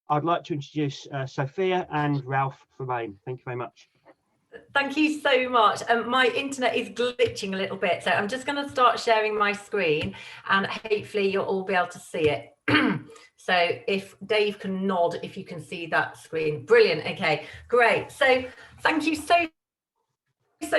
I'd like to introduce Sophia and Ralph from AIM. Thank you very much. Thank you so much. My internet is glitching a little bit, so I'm just going to start sharing my screen and hopefully you'll all be able to see it. So if Dave can nod, if you can see that screen. Brilliant. Okay, great. So thank you so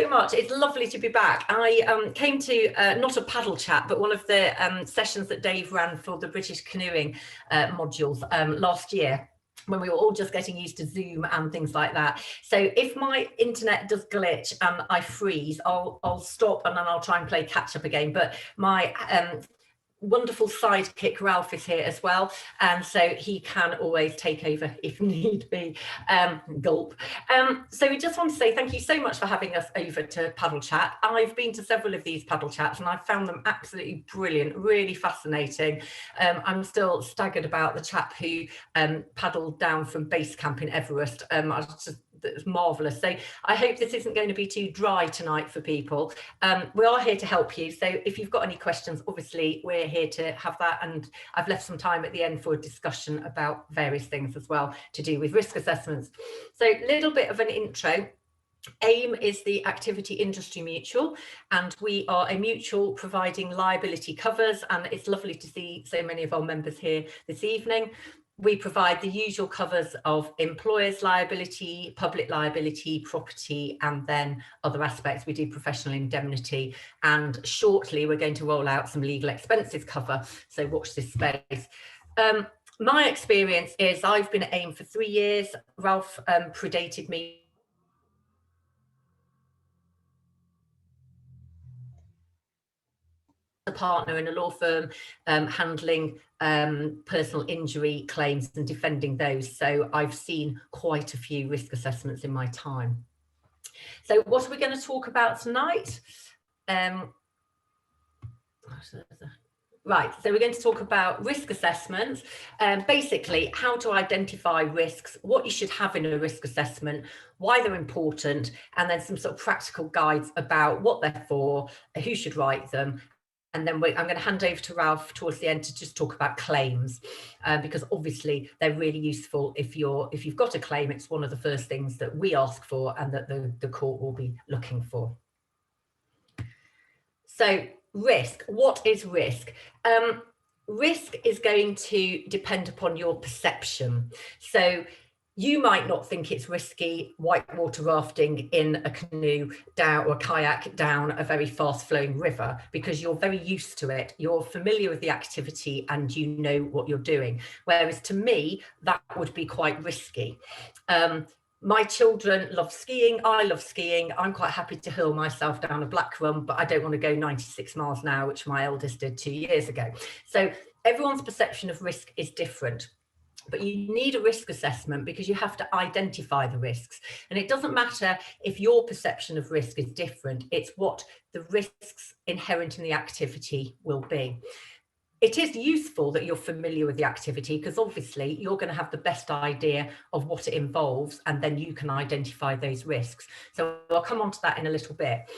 much. It's lovely to be back. I came to not a paddle chat, but one of the sessions that Dave ran for the British canoeing modules last year, when we were all just getting used to Zoom and things like that. So if my internet does glitch and I freeze, I'll stop and then I'll try and play catch up again. But my wonderful sidekick Ralph is here as well, and so he can always take over if need be. Gulp. So we just want to say thank you so much for having us over to Paddle Chat. I've been to several of these Paddle Chats and I've found them absolutely brilliant, really fascinating. I'm still staggered about the chap who paddled down from base camp in Everest. It was marvellous. So I hope this isn't going to be too dry tonight for people. We are here to help you. So if you've got any questions, obviously we're here to have that. And I've left some time at the end for a discussion about various things as well to do with risk assessments. So a little bit of an intro. AIM is the Activity Industry Mutual, and we are a mutual providing liability covers. And it's lovely to see so many of our members here this evening. We provide the usual covers of employers' liability, public liability, property, and then other aspects. We do professional indemnity, and shortly we're going to roll out some legal expenses cover, so watch this space. My experience is I've been at AIM for 3 years. Ralph predated me. A partner in a law firm handling personal injury claims and defending those. So I've seen quite a few risk assessments in my time. So what are we going to talk about tonight? Right, so we're going to talk about risk assessments, basically how to identify risks, what you should have in a risk assessment, why they're important, and then some sort of practical guides about what they're for, who should write them. And then I'm going to hand over to Ralph towards the end to just talk about claims, because obviously they're really useful. If you've got a claim, it's one of the first things that we ask for and that the court will be looking for. So risk, what is risk? Risk is going to depend upon your perception. So you might not think it's risky whitewater rafting in a canoe down or a kayak down a very fast flowing river because you're very used to it. You're familiar with the activity and you know what you're doing. Whereas to me, that would be quite risky. My children love skiing. I love skiing. I'm quite happy to hurl myself down a black run, but I don't want to go 96 miles an hour, which my eldest did 2 years ago. So everyone's perception of risk is different. But you need a risk assessment because you have to identify the risks. And it doesn't matter if your perception of risk is different, it's what the risks inherent in the activity will be. It is useful that you're familiar with the activity because obviously you're going to have the best idea of what it involves and then you can identify those risks. So I'll come on to that in a little bit.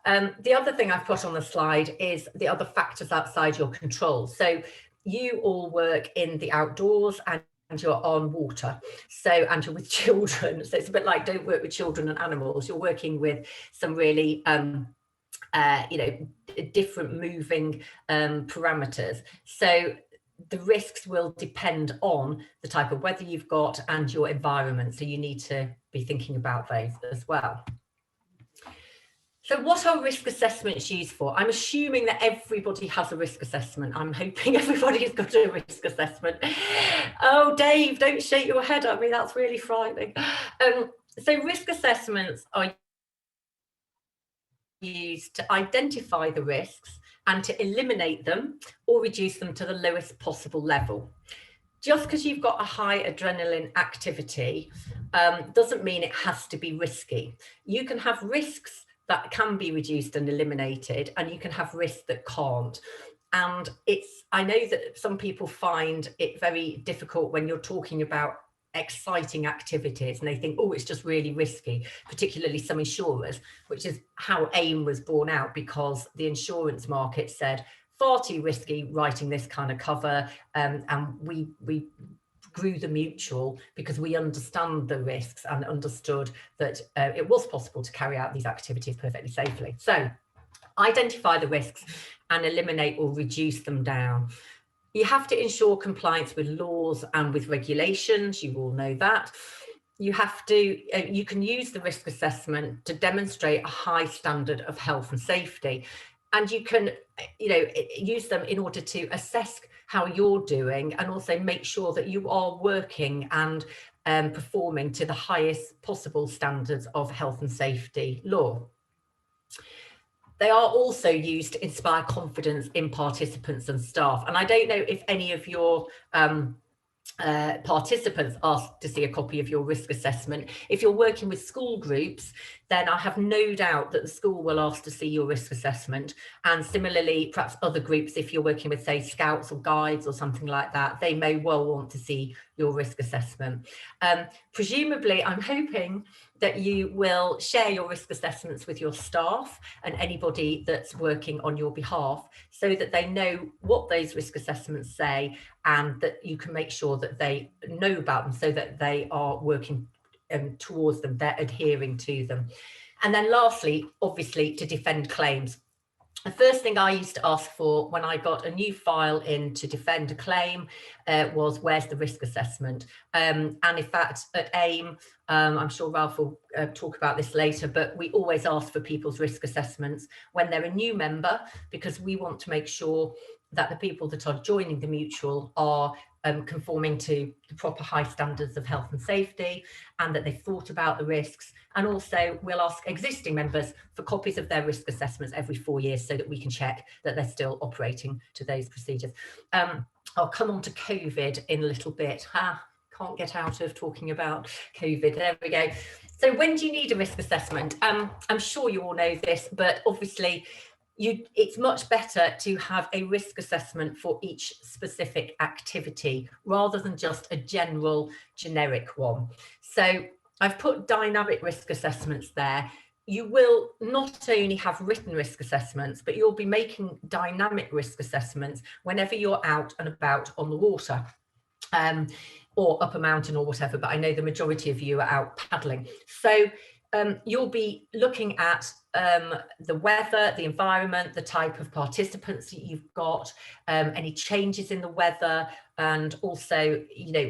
The other thing I've put on the slide is the other factors outside your control. So you all work in the outdoors and you're on water, and you're with children, so it's a bit like don't work with children and animals. You're working with some really different moving parameters, so the risks will depend on the type of weather you've got and your environment, so you need to be thinking about those as well. So what are risk assessments used for? I'm assuming that everybody has a risk assessment. I'm hoping everybody's got a risk assessment. Oh, Dave, don't shake your head at me. That's really frightening. So risk assessments are used to identify the risks and to eliminate them or reduce them to the lowest possible level. Just because you've got a high adrenaline activity doesn't mean it has to be risky. You can have risks that can be reduced and eliminated, and you can have risks that can't. And I know that some people find it very difficult when you're talking about exciting activities and they think, oh, it's just really risky, particularly some insurers, which is how AIM was born out, because the insurance market said far too risky writing this kind of cover, and we grew the mutual because we understand the risks and understood that it was possible to carry out these activities perfectly safely. So identify the risks and eliminate or reduce them down. You have to ensure compliance with laws and with regulations. You all know that. You have to, you can use the risk assessment to demonstrate a high standard of health and safety. And you can, use them in order to assess how you're doing and also make sure that you are working and performing to the highest possible standards of health and safety law. They are also used to inspire confidence in participants and staff. And I don't know if any of your participants asked to see a copy of your risk assessment. If you're working with school groups, then I have no doubt that the school will ask to see your risk assessment. And similarly, perhaps other groups, if you're working with, say, scouts or guides or something like that, they may well want to see your risk assessment. Presumably, I'm hoping that you will share your risk assessments with your staff and anybody that's working on your behalf so that they know what those risk assessments say and that you can make sure that they know about them so that they are working towards them, they're adhering to them. And then lastly, obviously, to defend claims. The first thing I used to ask for when I got a new file in to defend a claim was, where's the risk assessment? And in fact, at AIM, I'm sure Ralph will talk about this later, but we always ask for people's risk assessments when they're a new member, because we want to make sure that the people that are joining the mutual are conforming to the proper high standards of health and safety, and that they've thought about the risks. And also we'll ask existing members for copies of their risk assessments every 4 years so that we can check that they're still operating to those procedures. I'll come on to COVID in a little bit. Can't get out of talking about COVID. There we go. So when do you need a risk assessment? I'm sure you all know this, but obviously it's much better to have a risk assessment for each specific activity rather than just a generic one. So I've put dynamic risk assessments there. You will not only have written risk assessments, but you'll be making dynamic risk assessments whenever you're out and about on the water. Or up a mountain or whatever, but I know the majority of you are out paddling. So you'll be looking at the weather, the environment, the type of participants that you've got, any changes in the weather, and also,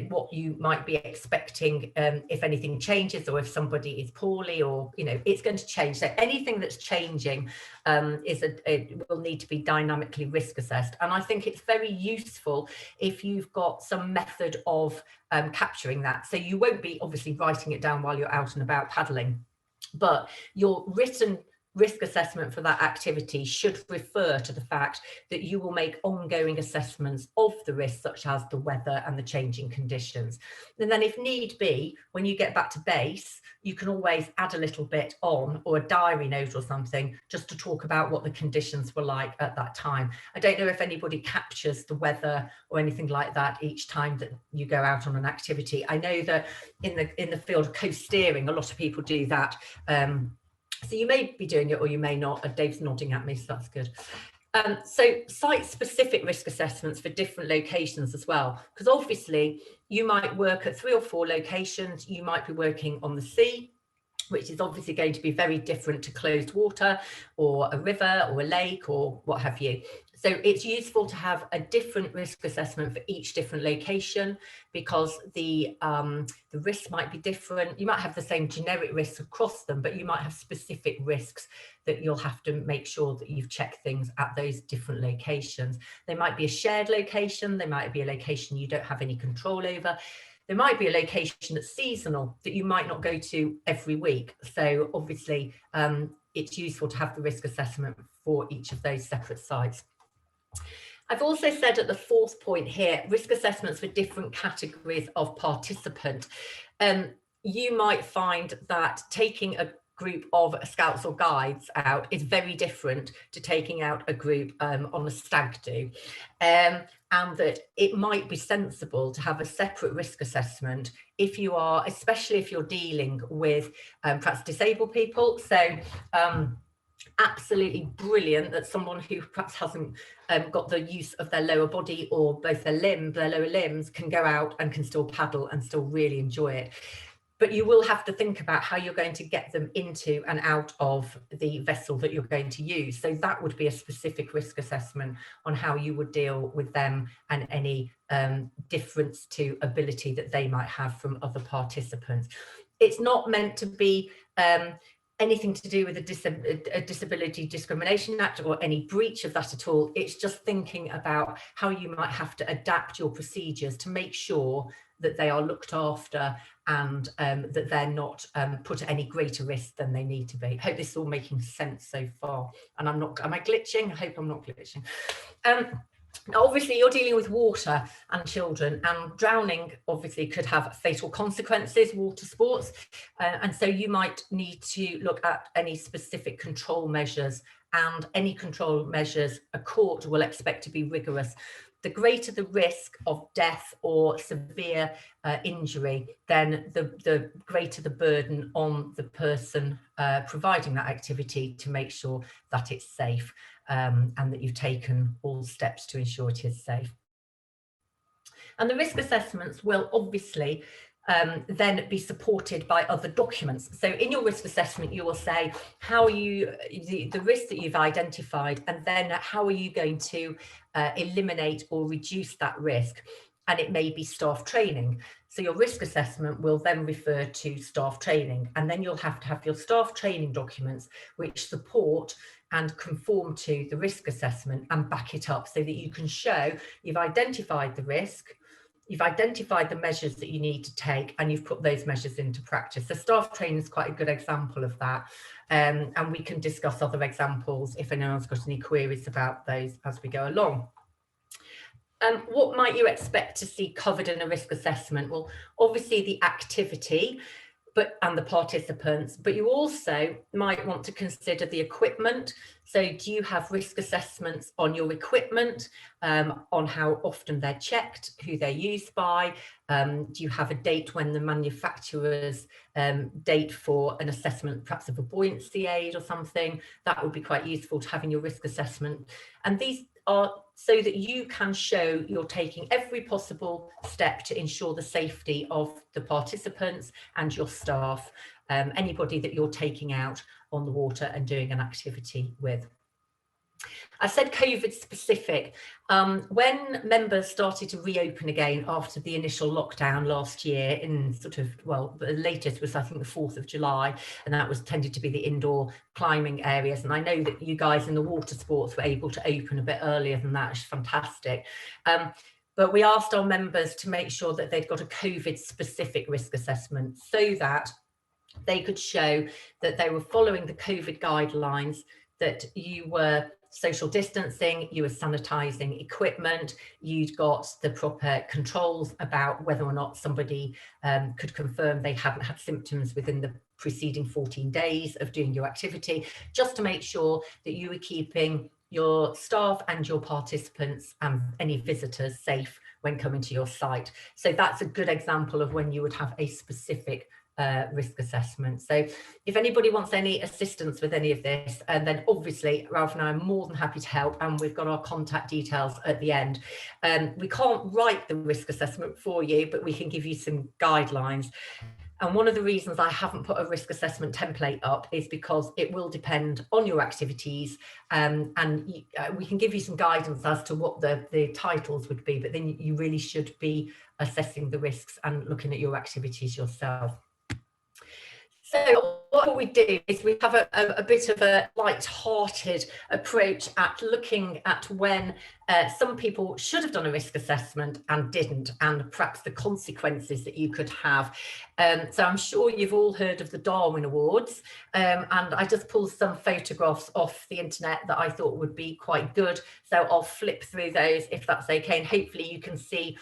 what you might be expecting if anything changes or if somebody is poorly, or, it's going to change. So anything that's changing it will need to be dynamically risk assessed. And I think it's very useful if you've got some method of capturing that. So you won't be obviously writing it down while you're out and about paddling, but your written risk assessment for that activity should refer to the fact that you will make ongoing assessments of the risks, such as the weather and the changing conditions. And then if need be, when you get back to base, you can always add a little bit on, or a diary note or something, just to talk about what the conditions were like at that time. I don't know if anybody captures the weather or anything like that each time that you go out on an activity. I know that in the field of coast steering, a lot of people do that. So you may be doing it or you may not. Dave's nodding at me, so that's good. So site-specific risk assessments for different locations as well, because obviously you might work at 3 or 4 locations. You might be working on the sea, which is obviously going to be very different to closed water or a river or a lake or what have you. So it's useful to have a different risk assessment for each different location, because the risks might be different. You might have the same generic risks across them, but you might have specific risks that you'll have to make sure that you've checked things at those different locations. They might be a shared location. They might be a location you don't have any control over. There might be a location that's seasonal that you might not go to every week. So obviously it's useful to have the risk assessment for each of those separate sites. I've also said at the 4th point here, risk assessments for different categories of participant. You might find that taking a group of scouts or guides out is very different to taking out a group on a stag do, and that it might be sensible to have a separate risk assessment if you are, especially if you're dealing with perhaps disabled people. So absolutely brilliant that someone who perhaps hasn't got the use of their lower body or both their lower limbs can go out and can still paddle and still really enjoy it. But you will have to think about how you're going to get them into and out of the vessel that you're going to use. So that would be a specific risk assessment on how you would deal with them and any difference to ability that they might have from other participants. It's not meant to be anything to do with a Disability Discrimination Act or any breach of that at all. It's just thinking about how you might have to adapt your procedures to make sure that they are looked after and that they're not put at any greater risk than they need to be. I hope this is all making sense so far. And am I glitching? I hope I'm not glitching. Obviously, you're dealing with water and children, and drowning obviously could have fatal consequences, water sports. And so you might need to look at any specific control measures, and any control measures a court will expect to be rigorous. The greater the risk of death or severe injury, then the greater the burden on the person providing that activity to make sure that it's safe and that you've taken all steps to ensure it is safe. And the risk assessments will obviously then be supported by other documents. So in your risk assessment, you will say how you, the risk that you've identified, and then how are you going to eliminate or reduce that risk. And it may be staff training. So your risk assessment will then refer to staff training, and then you'll have to have your staff training documents which support and conform to the risk assessment and back it up so that you can show you've identified the risk, you've identified the measures that you need to take, and you've put those measures into practice. So staff training is quite a good example of that. And we can discuss other examples if anyone's got any queries about those as we go along. What might you expect to see covered in a risk assessment? Well, obviously the activity and the participants, but you also might want to consider the equipment. So do you have risk assessments on your equipment, on how often they're checked, who they're used by? Do you have a date when the manufacturer's date for an assessment, perhaps of a buoyancy aid or something? That would be quite useful to have in your risk assessment. And these are so that you can show you're taking every possible step to ensure the safety of the participants and your staff, anybody that you're taking out on the water and doing an activity with. I said COVID specific. When members started to reopen again after the initial lockdown last year in sort of, well, the latest was I think the 4th of July, and that was tended to be the indoor climbing areas. And I know that you guys in the water sports were able to open a bit earlier than that, which is fantastic. But we asked our members to make sure that they'd got a COVID specific risk assessment so that they could show that they were following the COVID guidelines, that you were social distancing, you were sanitizing equipment, you'd got the proper controls about whether or not somebody could confirm they hadn't had symptoms within the preceding 14 days of doing your activity, just to make sure that you were keeping your staff and your participants and any visitors safe when coming to your site. So that's a good example of when you would have a specific risk assessment. So if anybody wants any assistance with any of this, and then obviously Ralph and I are more than happy to help, and we've got our contact details at the end. We can't write the risk assessment for you, but we can give you some guidelines. And one of the reasons I haven't put a risk assessment template up is because it will depend on your activities, and we can give you some guidance as to what the titles would be, but then you really should be assessing the risks and looking at your activities yourself. So what we do is we have a bit of a light-hearted approach at looking at when some people should have done a risk assessment and didn't, and perhaps the consequences that you could have. So I'm sure you've all heard of the Darwin Awards, and I just pulled some photographs off the internet that I thought would be quite good. So I'll flip through those if that's okay, and hopefully you can see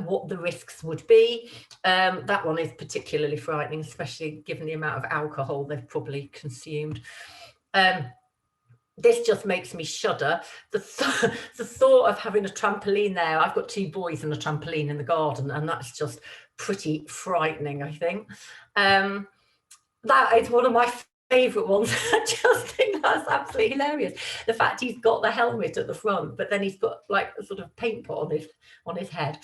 what the risks would be. That one is particularly frightening, especially given the amount of alcohol they've probably consumed. This just makes me shudder. The thought of having a trampoline there. I've got 2 boys and a trampoline in the garden, and that's just pretty frightening, I think. That is one of my favourite ones. I just think that's absolutely hilarious. The fact he's got the helmet at the front, but then he's got like a sort of paint pot on his head.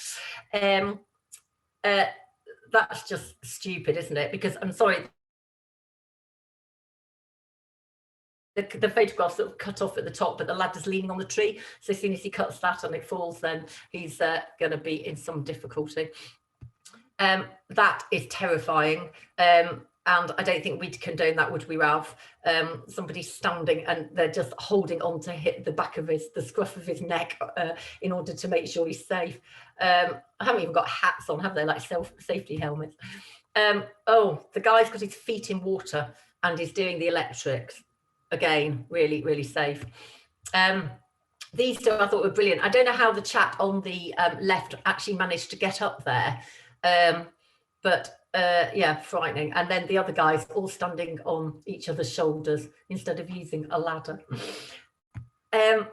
That's just stupid, isn't it? Because I'm sorry, the photograph's sort of cut off at the top, but the ladder's leaning on the tree. So as soon as he cuts that and it falls, then he's going to be in some difficulty. That is terrifying. And I don't think we'd condone that, would we, Ralph? Somebody standing and they're just holding on to hit the back of the scruff of his neck in order to make sure he's safe. I haven't even got hats on, have they? Like safety helmets. Oh, the guy's got his feet in water and he's doing the electrics. Again, really, really safe. These two I thought were brilliant. I don't know how the chap on the left actually managed to get up there. But yeah, frightening. And then the other guys all standing on each other's shoulders instead of using a ladder. I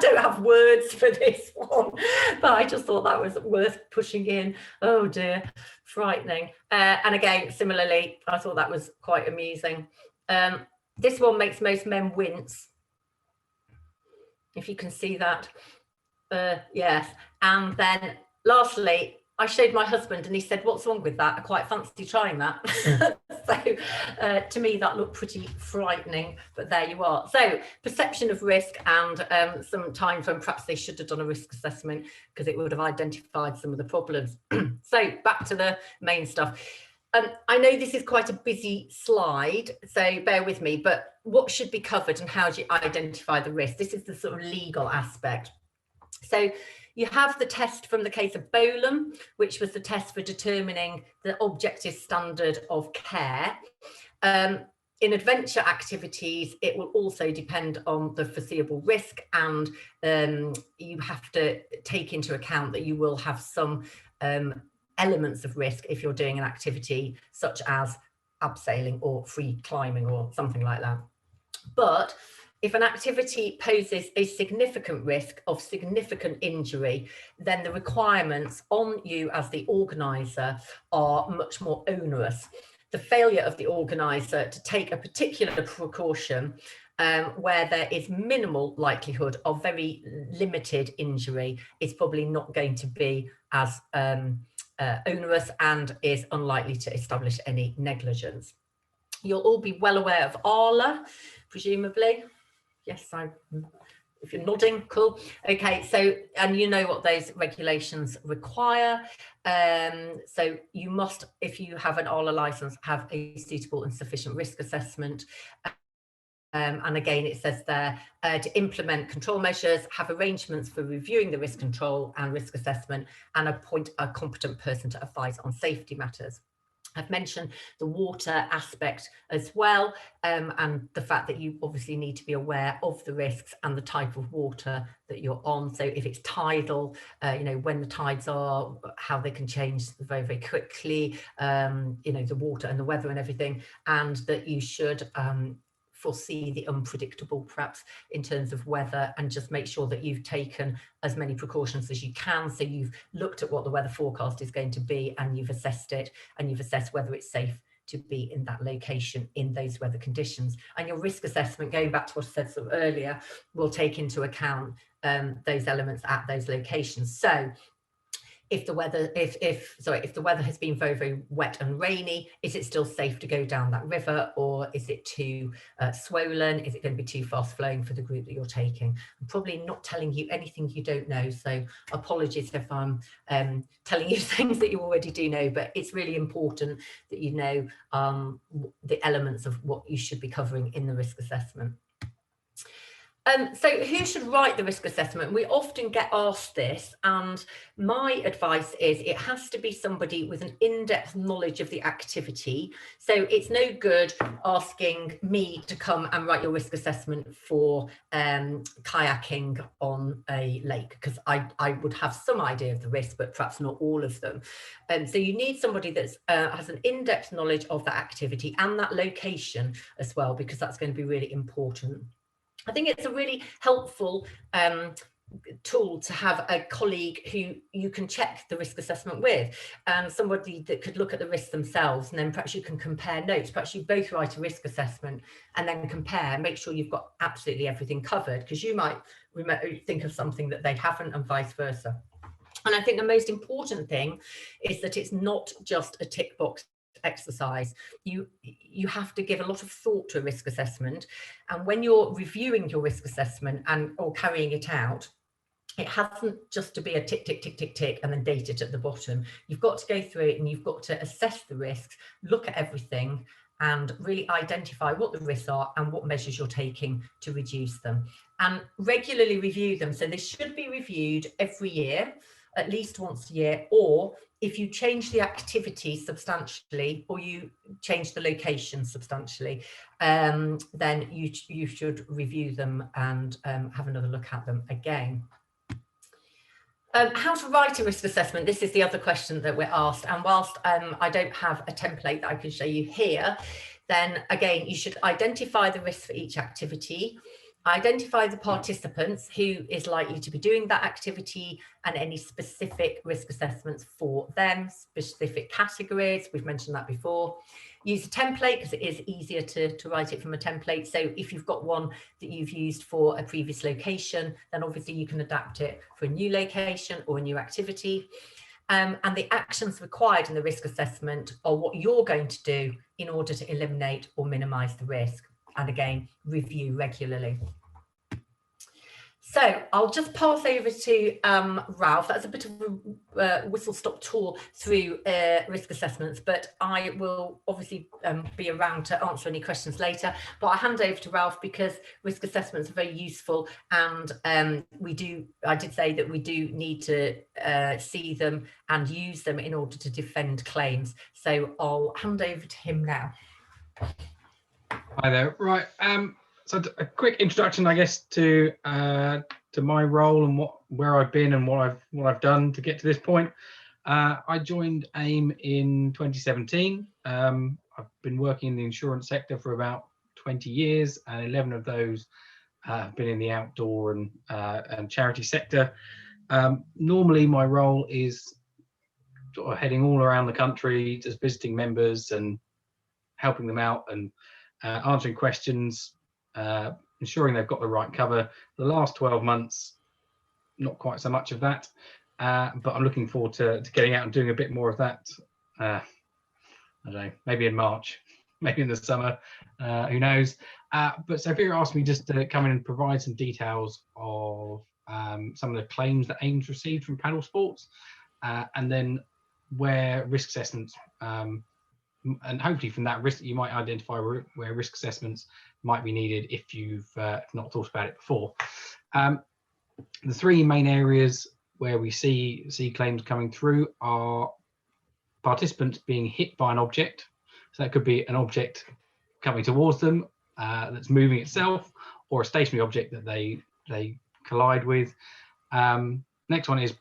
don't have words for this one, but I just thought that was worth pushing in. Oh dear, frightening. And again, similarly, I thought that was quite amusing. This one makes most men wince, if you can see that. Yes. And then lastly, I showed my husband and he said, "What's wrong with that? I quite fancy trying that." So to me, that looked pretty frightening, but there you are. So perception of risk and some times when perhaps they should have done a risk assessment because it would have identified some of the problems. So back to the main stuff. I know this is quite a busy slide, so bear with me, but what should be covered and how do you identify the risk? This is the sort of legal aspect. So you have the test from the case of Bolam, which was the test for determining the objective standard of care. In adventure activities, it will also depend on the foreseeable risk, and you have to take into account that you will have some elements of risk if you're doing an activity such as abseiling or free climbing or something like that. But if an activity poses a significant risk of significant injury, then the requirements on you as the organiser are much more onerous. The failure of the organiser to take a particular precaution where there is minimal likelihood of very limited injury is probably not going to be as onerous and is unlikely to establish any negligence. You'll all be well aware of ALA, presumably. Yes, if you're nodding, cool. Okay, so, and you know what those regulations require. So you must, if you have an ALA license, have a suitable and sufficient risk assessment. And again, it says there to implement control measures, have arrangements for reviewing the risk control and risk assessment, and appoint a competent person to advise on safety matters. I've mentioned the water aspect as well, and the fact that you obviously need to be aware of the risks and the type of water that you're on. So if it's tidal, you know, when the tides are, how they can change very, very quickly, you know, the water and the weather and everything, and that you should foresee the unpredictable perhaps in terms of weather, and just make sure that you've taken as many precautions as you can. So you've looked at what the weather forecast is going to be and you've assessed it, and you've assessed whether it's safe to be in that location in those weather conditions. And your risk assessment, going back to what I said sort of earlier, will take into account those elements at those locations. So if the weather, if the weather has been very, very wet and rainy, is it still safe to go down that river, or is it too swollen? Is it going to be too fast flowing for the group that you're taking? I'm probably not telling you anything you don't know, so apologies if I'm telling you things that you already do know, but it's really important that you know the elements of what you should be covering in the risk assessment. So who should write the risk assessment? We often get asked this, and my advice is it has to be somebody with an in-depth knowledge of the activity. So it's no good asking me to come and write your risk assessment for kayaking on a lake, because I would have some idea of the risk, but perhaps not all of them. So you need somebody that has an in-depth knowledge of that activity and that location as well, because that's going to be really important. I think it's a really helpful tool to have a colleague who you can check the risk assessment with, and somebody that could look at the risks themselves, and then perhaps you can compare notes. Perhaps you both write a risk assessment and then compare, make sure you've got absolutely everything covered, because you might think of something that they haven't, and vice versa. And I think the most important thing is that it's not just a tick box exercise. You have to give a lot of thought to a risk assessment, and when you're reviewing your risk assessment or carrying it out, it hasn't just to be a tick, tick, tick, tick, tick, and then date it at the bottom. You've got to go through it, and you've got to assess the risks, look at everything, and really identify what the risks are and what measures you're taking to reduce them, and regularly review them. So they should be reviewed every year, at least once a year, or if you change the activity substantially, or you change the location substantially, then you should review them and have another look at them again. How to write a risk assessment? This is the other question that we're asked. And whilst I don't have a template that I can show you here, then again, you should identify the risk for each activity, identify the participants who is likely to be doing that activity, and any specific risk assessments for them, specific categories. We've mentioned that before. Use a template because it is easier to write it from a template. So if you've got one that you've used for a previous location, then obviously you can adapt it for a new location or a new activity. And the actions required in the risk assessment are what you're going to do in order to eliminate or minimize the risk. And again, review regularly. So I'll just pass over to Ralph. That's a bit of a whistle-stop tour through risk assessments, but I will obviously be around to answer any questions later. But I'll hand over to Ralph because risk assessments are very useful, and I did say that we do need to see them and use them in order to defend claims. So I'll hand over to him now. Hi there. Right. So a quick introduction, I guess, to my role and where I've been and what I've done to get to this point. I joined AIM in 2017. I've been working in the insurance sector for about 20 years, and 11 of those have been in the outdoor and charity sector. Normally, my role is sort of heading all around the country, just visiting members and helping them out and answering questions, ensuring they've got the right cover. The last 12 months, not quite so much of that, but I'm looking forward to getting out and doing a bit more of that. I don't know, maybe in March, maybe in the summer, who knows. But Sophia asked me just to come in and provide some details of some of the claims that AIM's received from paddle sports, and then where risk assessments, and hopefully from that risk, you might identify where risk assessments might be needed if you've not thought about it before. The three main areas where we see claims coming through are participants being hit by an object. So that could be an object coming towards them that's moving itself, or a stationary object that they collide with. Next one is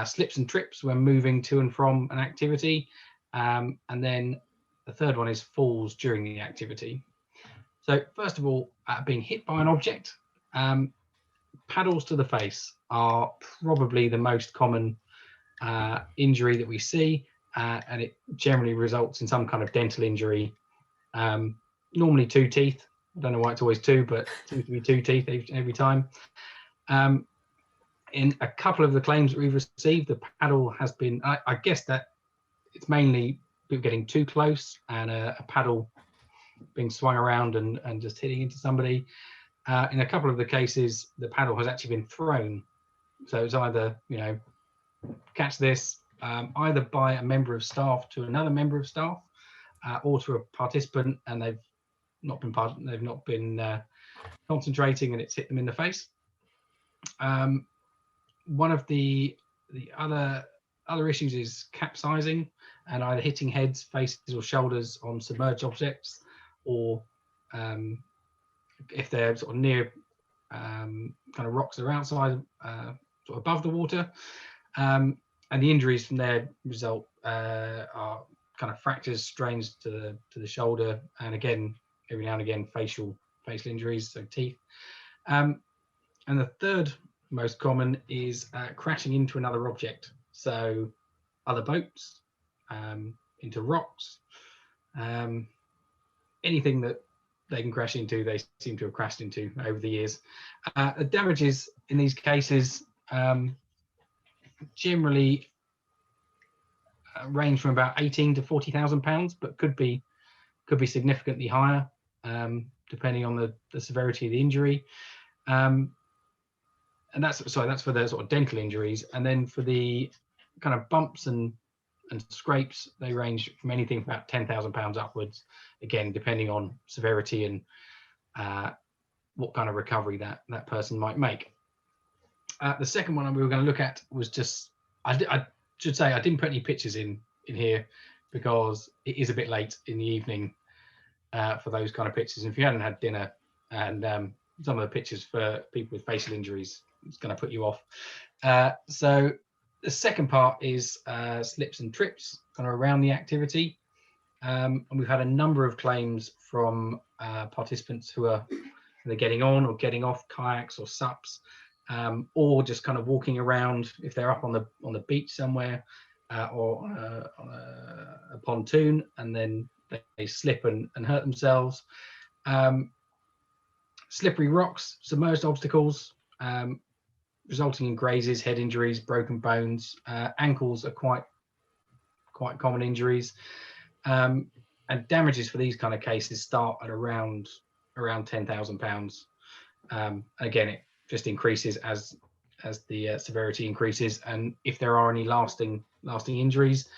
slips and trips when moving to and from an activity. And then the third one is falls during the activity. So first of all, being hit by an object, paddles to the face are probably the most common injury that we see, and it generally results in some kind of dental injury. Normally 2 teeth. I don't know why it's always 2, but it seems to be 2 teeth every time. In a couple of the claims that we've received, the paddle has been, I guess that it's mainly people getting too close and a paddle being swung around and just hitting into somebody. In a couple of the cases, the paddle has actually been thrown. So it's either, catch this, either by a member of staff to another member of staff, or to a participant, and they've not been concentrating, and it's hit them in the face. One of the other issues is capsizing, and either hitting heads, faces, or shoulders on submerged objects, or if they're sort of near kind of rocks that are outside, sort of above the water. And the injuries from there result are kind of fractures, strains to the shoulder, and again, every now and again, facial injuries, so teeth. And the third most common is crashing into another object. So other boats, into rocks, anything that they can crash into, they seem to have crashed into over the years. The damages in these cases generally range from about 18 to 40,000 pounds, but could be significantly higher, depending on the severity of the injury. And that's for the sort of dental injuries. And then for the kind of bumps and scrapes, they range from anything from about 10,000 pounds upwards, again depending on severity and what kind of recovery that person might make. The second one we were going to look at was just, I should say I didn't put any pictures in here because it is a bit late in the evening for those kind of pictures. And if you hadn't had dinner, and some of the pictures for people with facial injuries, it's going to put you off. So the second part is slips and trips kind of around the activity. And we've had a number of claims from participants who are getting on or getting off kayaks or SUPs, or just kind of walking around if they're up on the beach somewhere, or on a pontoon, and then they slip and hurt themselves. Slippery rocks, submerged obstacles, resulting in grazes, head injuries, broken bones. Ankles are quite common injuries, and damages for these kind of cases start at around 10,000 pounds. Again, it just increases as the severity increases, and if there are any lasting injuries.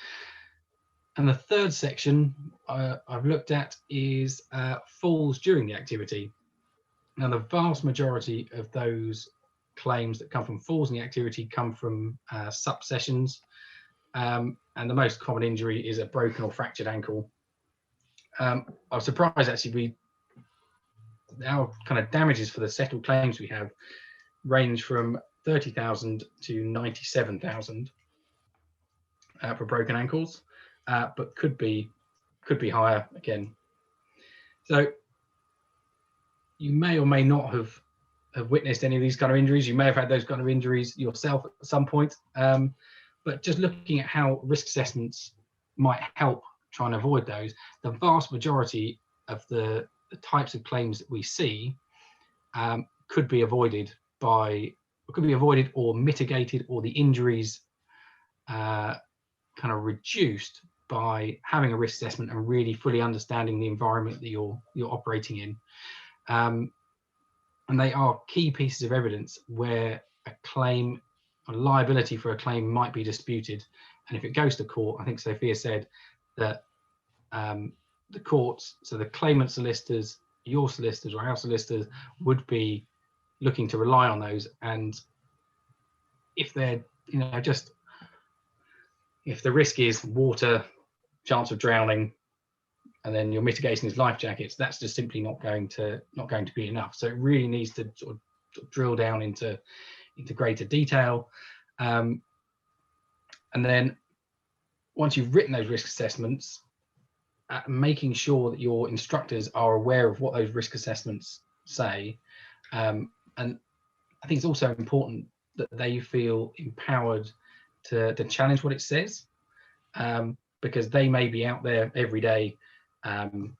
And the third section I've looked at is falls during the activity. Now, the vast majority of those claims that come from falls in the activity come from SUP sessions, and the most common injury is a broken or fractured ankle. I was surprised actually, our kind of damages for the settled claims we have range from 30,000 to 97,000 for broken ankles, but could be higher again. So you may or may not have witnessed any of these kind of injuries. You may have had those kind of injuries yourself at some point, but just looking at how risk assessments might help try and avoid those, the vast majority of the types of claims that we see could be avoided or mitigated, or the injuries kind of reduced by having a risk assessment and really fully understanding the environment that you're operating in. And they are key pieces of evidence where a claim, a liability for a claim might be disputed. And if it goes to court, I think Sophia said that the courts, so the claimant solicitors, your solicitors or our solicitors, would be looking to rely on those. And if they're, if the risk is water, chance of drowning, and then your mitigation is life jackets, that's just simply not going to be enough. So it really needs to sort of drill down into greater detail. And then once you've written those risk assessments, making sure that your instructors are aware of what those risk assessments say. And I think it's also important that they feel empowered to challenge what it says, because they may be out there every day, and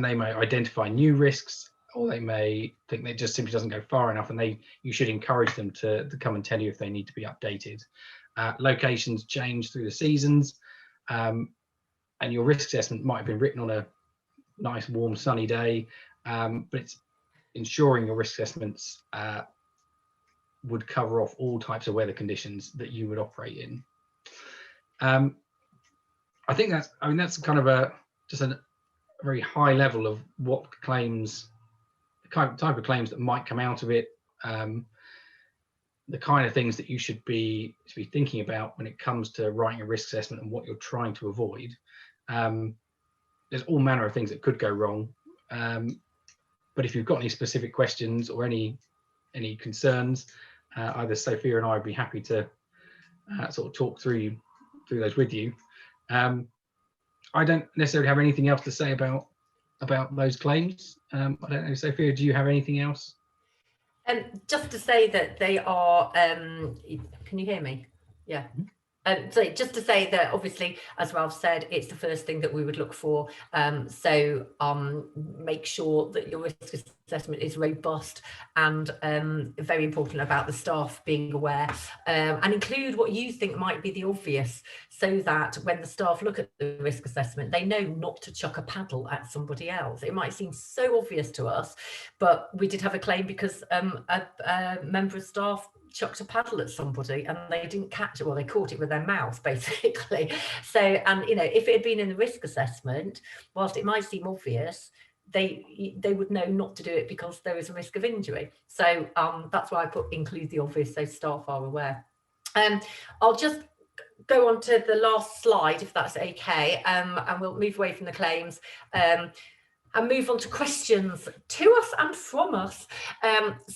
they may identify new risks, or they may think that it just simply doesn't go far enough, and you should encourage them to come and tell you if they need to be updated. Locations change through the seasons, and your risk assessment might have been written on a nice warm sunny day, but it's ensuring your risk assessments would cover off all types of weather conditions that you would operate in. I think that's kind of just a very high level of what claims, the type of claims that might come out of it, the kind of things that you should be thinking about when it comes to writing a risk assessment and what you're trying to avoid. There's all manner of things that could go wrong, but if you've got any specific questions or any concerns, either Sophia and I would be happy to sort of talk through those with you. I don't necessarily have anything else to say about those claims. I don't know, Sophia, do you have anything else? Just to say that they are, can you hear me? Yeah. So just to say that obviously, as Ralph said, it's the first thing that we would look for. So make sure that your risk assessment is robust, and very important about the staff being aware, and include what you think might be the obvious, so that when the staff look at the risk assessment, they know not to chuck a paddle at somebody else. It might seem so obvious to us, but we did have a claim because a member of staff chucked a paddle at somebody and they didn't catch it. Well, they caught it with their mouth, basically. So, and you know, if it had been in the risk assessment, whilst it might seem obvious, they would know not to do it because there is a risk of injury. So that's why I put include the obvious, so staff are aware. I'll just go on to the last slide, if that's okay, and we'll move away from the claims. And move on to questions to us and from us.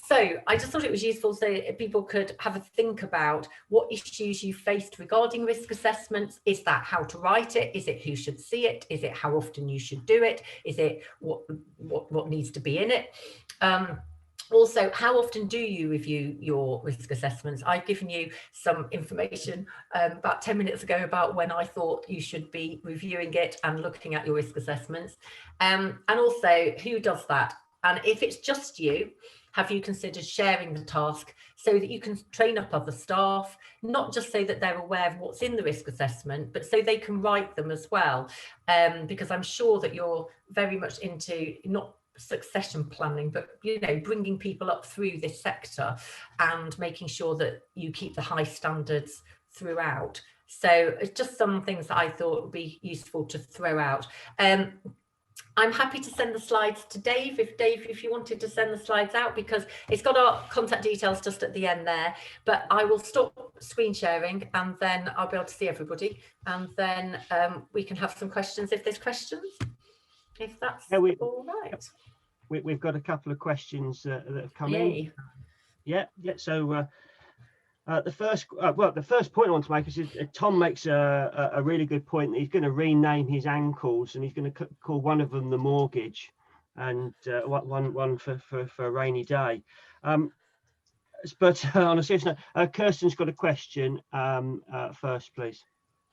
So I just thought it was useful so people could have a think about what issues you faced regarding risk assessments. Is that how to write it? Is it who should see it? Is it how often you should do it? Is it what needs to be in it? Also, how often do you review your risk assessments? I've given you some information about 10 minutes ago about when I thought you should be reviewing it and looking at your risk assessments. And also, who does that? And if it's just you, have you considered sharing the task so that you can train up other staff, not just so that they're aware of what's in the risk assessment, but so they can write them as well? Because I'm sure that you're very much into not succession planning, but you know, bringing people up through this sector and making sure that you keep the high standards throughout. So it's just some things that I thought would be useful to throw out. I'm happy to send the slides to Dave, if you wanted to send the slides out, because it's got our contact details just at the end there. But I will stop screen sharing and then I'll be able to see everybody, and then we can have some questions if there's questions. If that's all right. We've got a couple of questions that have come in. Yeah. So the first point I want to make is Tom makes a really good point. He's going to rename his ankles, and he's going to call one of them the mortgage, and one for a rainy day. But on a serious note, Kirsten's got a question first, please.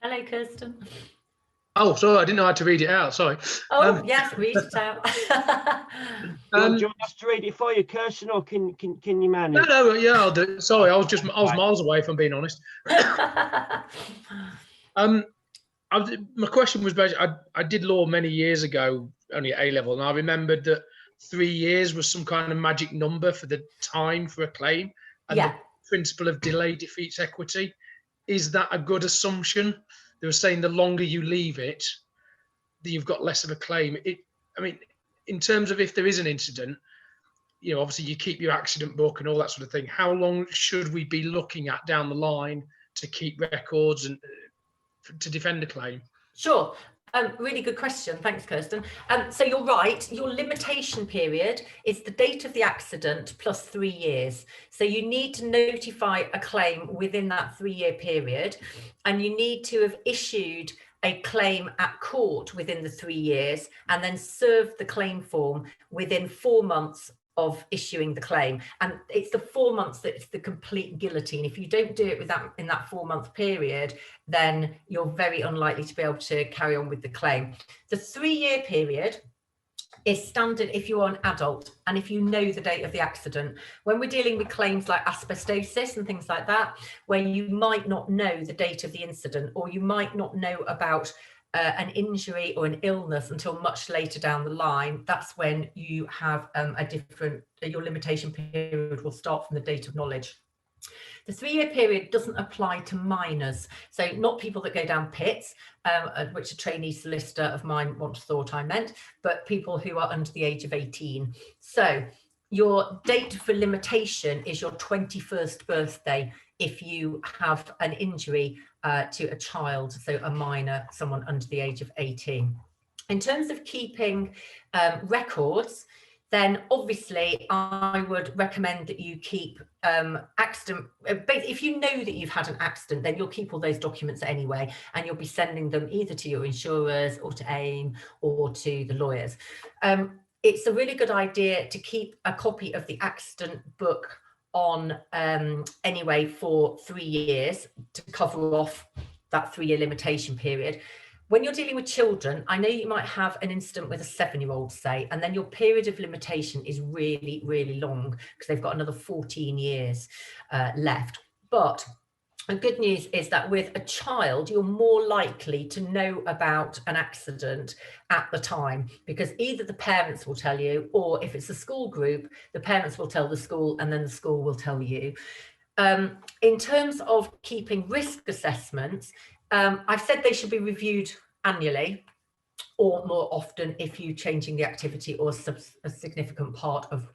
Hello, Kirsten. Oh, sorry, I didn't know how to read it out. Sorry. Oh, yes, read it out. Do you want us to read it for you, Kirsten, or can you manage? No, yeah, I'll do it. Sorry, I was miles away, if I'm being honest. My question was basically, I did law many years ago, only at A-level, and I remembered that 3 years was some kind of magic number for the time for a claim, and the principle of delay defeats equity. Is that a good assumption? They were saying the longer you leave it, you've got less of a claim. I mean, in terms of if there is an incident, you know, obviously you keep your accident book and all that sort of thing. How long should we be looking at down the line to keep records and to defend a claim? Sure. Really good question. Thanks, Kirsten. So you're right. Your limitation period is the date of the accident plus 3 years. So you need to notify a claim within that 3-year period, and you need to have issued a claim at court within the 3 years and then serve the claim form within 4 months of issuing the claim. And it's the 4 months that's the complete guillotine. If you don't do it with that in that 4-month period, then you're very unlikely to be able to carry on with the claim. The 3-year period is standard if you're an adult and if you know the date of the accident. When we're dealing with claims like asbestosis and things like that, where you might not know the date of the incident, or you might not know about an injury or an illness until much later down the line, that's when you have your limitation period will start from the date of knowledge. The 3-year period doesn't apply to minors, so not people that go down pits, which a trainee solicitor of mine once thought I meant, but people who are under the age of 18. So your date for limitation is your 21st birthday if you have an injury to a child, so a minor, someone under the age of 18. In terms of keeping records, then obviously I would recommend that you keep accident. If you know that you've had an accident, then you'll keep all those documents anyway, and you'll be sending them either to your insurers or to AIM or to the lawyers. it's a really good idea to keep a copy of the accident book on anyway for 3 years to cover off that 3-year limitation period. When you're dealing with children, I know you might have an incident with a 7-year-old, say, and then your period of limitation is really, really long because they've got another 14 years left. But the good news is that with a child, you're more likely to know about an accident at the time, because either the parents will tell you, or if it's a school group, the parents will tell the school and then the school will tell you. In terms of keeping risk assessments, I've said they should be reviewed annually or more often if you're changing the activity or a significant part of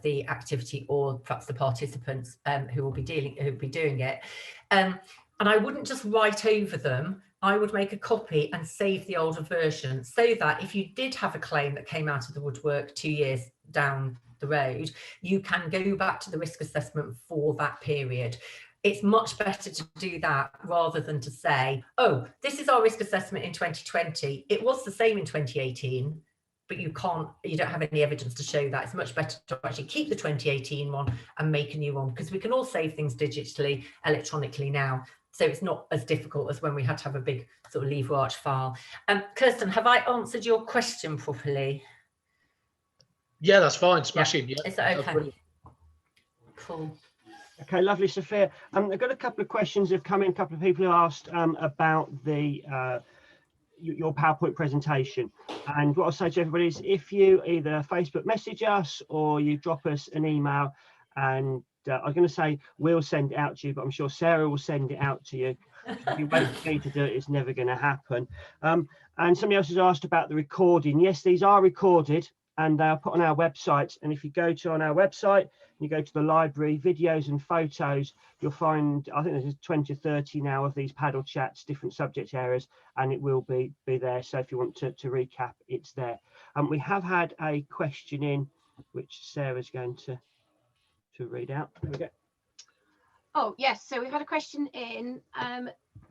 the activity, or perhaps the participants who will be doing it. And I wouldn't just write over them. I would make a copy and save the older version, so that if you did have a claim that came out of the woodwork 2 years down the road, you can go back to the risk assessment for that period. It's much better to do that rather than to say, oh, this is our risk assessment in 2020. It was the same in 2018, but you don't have any evidence to show that. It's much better to actually keep the 2018 one and make a new one, because we can all save things digitally, electronically now. So it's not as difficult as when we had to have a big sort of lever arch file. Kirsten, have I answered your question properly? Yeah, that's fine. Smashing. Yeah. Yeah. Is that okay? Cool. Okay, lovely, Sophia. I've got a couple of questions that have come in. A couple of people who asked about the your PowerPoint presentation. And what I'll say to everybody is, if you either Facebook message us or you drop us an email, and I was going to say we'll send it out to you, but I'm sure Sarah will send it out to you. If you wait for me to do it, it's never going to happen. And somebody else has asked about the recording. Yes, these are recorded and they are put on our website. And if you go on our website, you go to the library, videos and photos, you'll find, I think there's 20 or 30 now of these paddle chats, different subject areas, and it will be there. So if you want to recap, it's there. We have had a question in, which Sarah's going to read out. There we go. Oh, yes. So we've had a question in.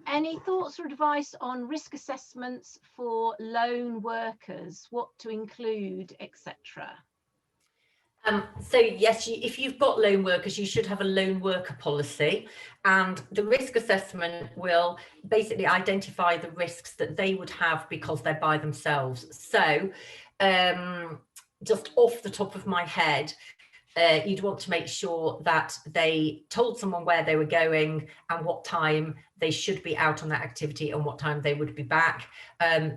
Any thoughts or advice on risk assessments for lone workers, what to include, etc.? So yes, if you've got lone workers, you should have a lone worker policy, and the risk assessment will basically identify the risks that they would have because they're by themselves. So just off the top of my head, you'd want to make sure that they told someone where they were going and what time they should be out on that activity and what time they would be back.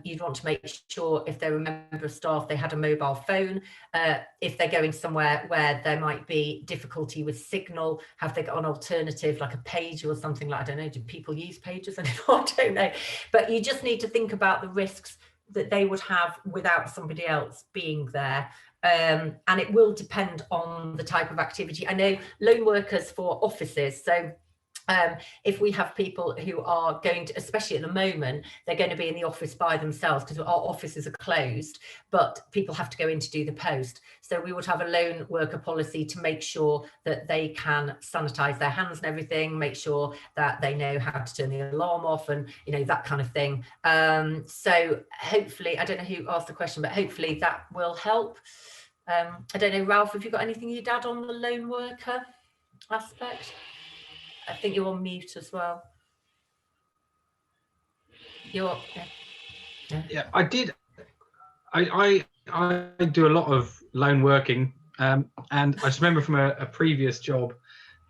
You'd want to make sure, if they're a member of staff, they had a mobile phone. If they're going somewhere where there might be difficulty with signal, have they got an alternative like a pager or something like, I don't know, do people use pagers anymore? I don't know. But you just need to think about the risks that they would have without somebody else being there. And it will depend on the type of activity. I know lone workers for offices, so if we have people who are going to, especially at the moment, they're going to be in the office by themselves because our offices are closed, but people have to go in to do the post. So we would have a lone worker policy to make sure that they can sanitize their hands and everything, make sure that they know how to turn the alarm off and, you know, that kind of thing. So hopefully, I don't know who asked the question, but hopefully that will help. I don't know, Ralph, have you got anything you'd add on the lone worker aspect? I think you're on mute as well. You're yeah. I did. I do a lot of lone working, and I just remember from a previous job,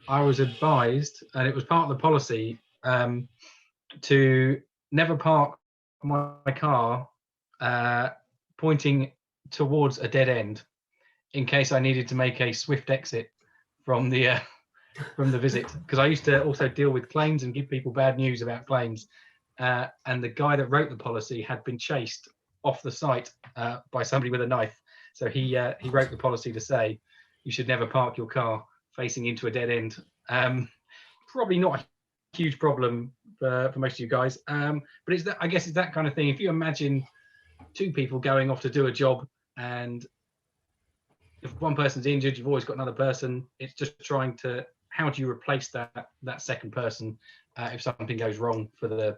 I was advised, and it was part of the policy, to never park my car pointing towards a dead end, in case I needed to make a swift exit from the visit, because I used to also deal with claims and give people bad news about claims, and the guy that wrote the policy had been chased off the site by somebody with a knife, so he wrote the policy to say you should never park your car facing into a dead end. Probably not a huge problem for most of you guys, but it's that, I guess it's that kind of thing. If you imagine two people going off to do a job, and if one person's injured, you've always got another person. It's just trying to, how do you replace that second person if something goes wrong for the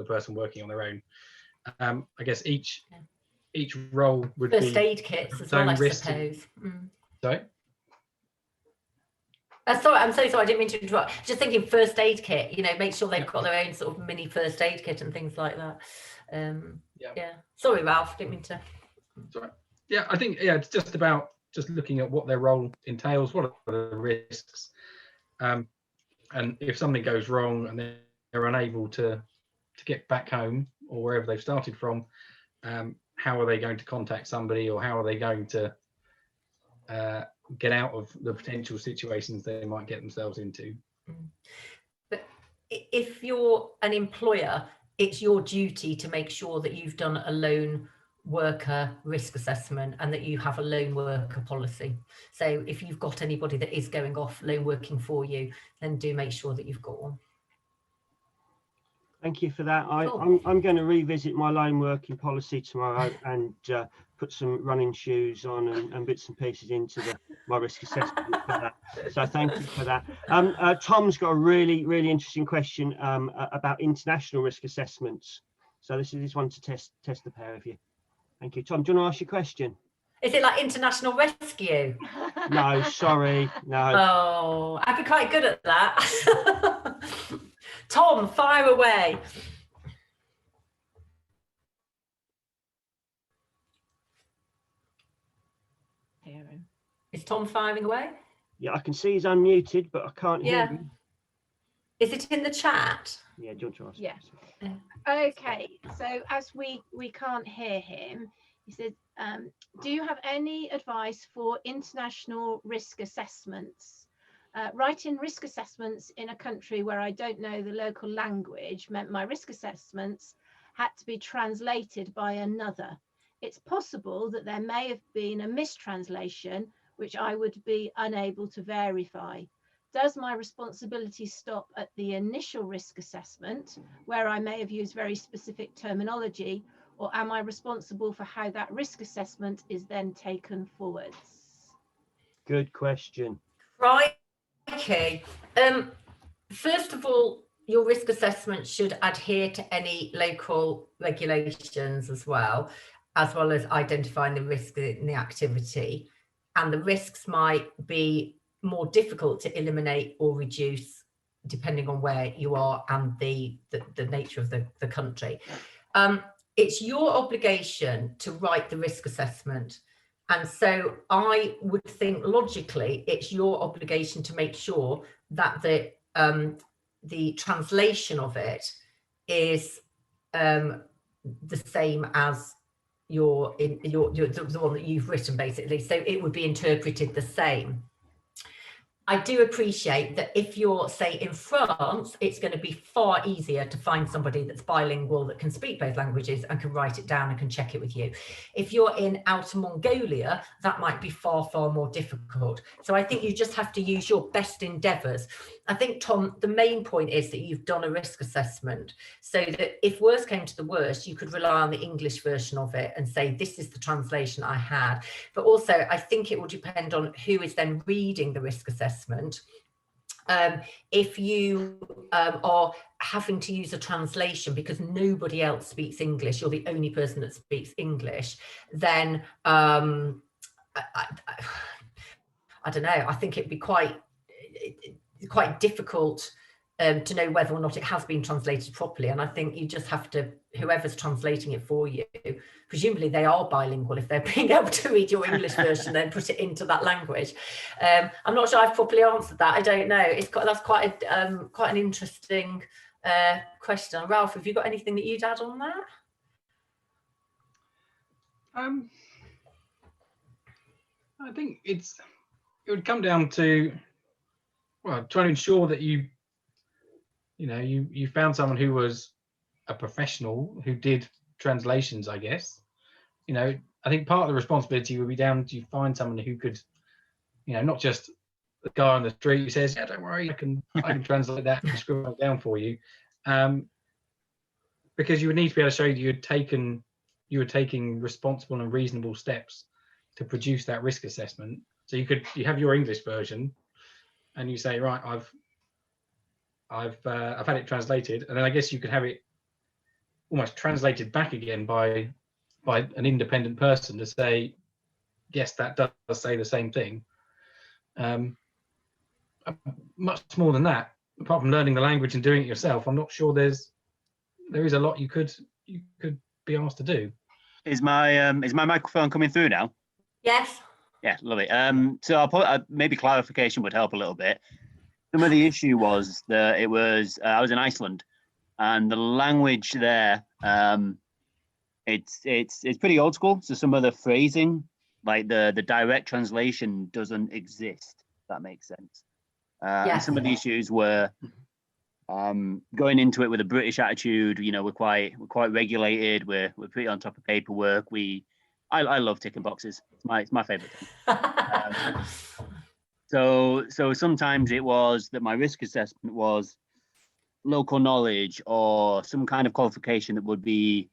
person working on their own. I guess each each role would First be aid kits as own well, I risks. suppose. Sorry. Sorry, I'm so sorry. I didn't mean to interrupt. Just thinking first aid kit. You know, make sure they've got their own sort of mini first aid kit and things like that. Yeah. Sorry, Ralph. Didn't mean to. Sorry. Yeah, I think it's just about just looking at what their role entails, what are the risks, and if something goes wrong and they're unable to get back home or wherever they've started from, how are they going to contact somebody, or how are they going to get out of the potential situations they might get themselves into? But if you're an employer, it's your duty to make sure that you've done a lone worker risk assessment and that you have a lone worker policy. So if you've got anybody that is going off lone working for you, then do make sure that you've got one. Thank you for that. Cool. I'm going to revisit my lone working policy tomorrow and put some running shoes on and bits and pieces into my risk assessment for that. So thank you for that. Tom's got a really interesting question about international risk assessments. So this is one to test the pair of you. Thank you. Tom, do you want to ask your question? Is it like international rescue? No, sorry, no. Oh, I'd be quite good at that. Tom, fire away. Is Tom firing away? Yeah, I can see he's unmuted, but I can't hear him. Is it in the chat? Yeah, do you want to ask? Yeah. Okay, so as we can't hear him, he said, do you have any advice for international risk assessments? Writing risk assessments in a country where I don't know the local language meant my risk assessments had to be translated by another. It's possible that there may have been a mistranslation, which I would be unable to verify. Does my responsibility stop at the initial risk assessment, where I may have used very specific terminology, or am I responsible for how that risk assessment is then taken forwards? Good question. Right. Okay. First of all, your risk assessment should adhere to any local regulations as well as identifying the risk in the activity. And the risks might be more difficult to eliminate or reduce depending on where you are and the nature of the country. It's your obligation to write the risk assessment. And so I would think logically, it's your obligation to make sure that the translation of it is the same as the one that you've written, basically. So it would be interpreted the same. I do appreciate that if you're, say, in France, it's going to be far easier to find somebody that's bilingual that can speak both languages and can write it down and can check it with you. If you're in Outer Mongolia, that might be far more difficult. So I think you just have to use your best endeavours. I think, Tom, the main point is that you've done a risk assessment so that if worse came to the worst, you could rely on the English version of it and say, this is the translation I had. But also, I think it will depend on who is then reading the risk assessment. If you are having to use a translation because nobody else speaks English, you're the only person that speaks English, then I don't know, I think it'd be quite difficult to know whether or not it has been translated properly. And I think you just have to, whoever's translating it for you, presumably they are bilingual if they're being able to read your English version and put it into that language. I'm not sure I've properly answered that. I don't know. That's quite an interesting question. Ralph, have you got anything that you'd add on that? I think it would come down to, well, trying to ensure that you found someone who was a professional who did translations, I guess. I think part of the responsibility would be down to find someone who could, not just the guy on the street who says, yeah, don't worry, I can translate that and scribble it down for you. Because you would need to be able to show you were taking responsible and reasonable steps to produce that risk assessment. So you have your English version and you say, right, I've had it translated, and then I guess you could have it almost translated back again by by an independent person to say, yes, that does say the same thing. Much more than that, apart from learning the language and doing it yourself, I'm not sure there is a lot you could be asked to do. Is my microphone coming through now? Yes. Yeah, lovely. So I'll put maybe clarification would help a little bit. Some of the issue was that I was in Iceland, and the language there, it's pretty old school. So some of the phrasing, like the direct translation, doesn't exist. If that makes sense. And some of the issues were going into it with a British attitude. You know, we're quite regulated. We're pretty on top of paperwork. I love ticking boxes. It's my favorite thing. So sometimes it was that my risk assessment was local knowledge or some kind of qualification that would be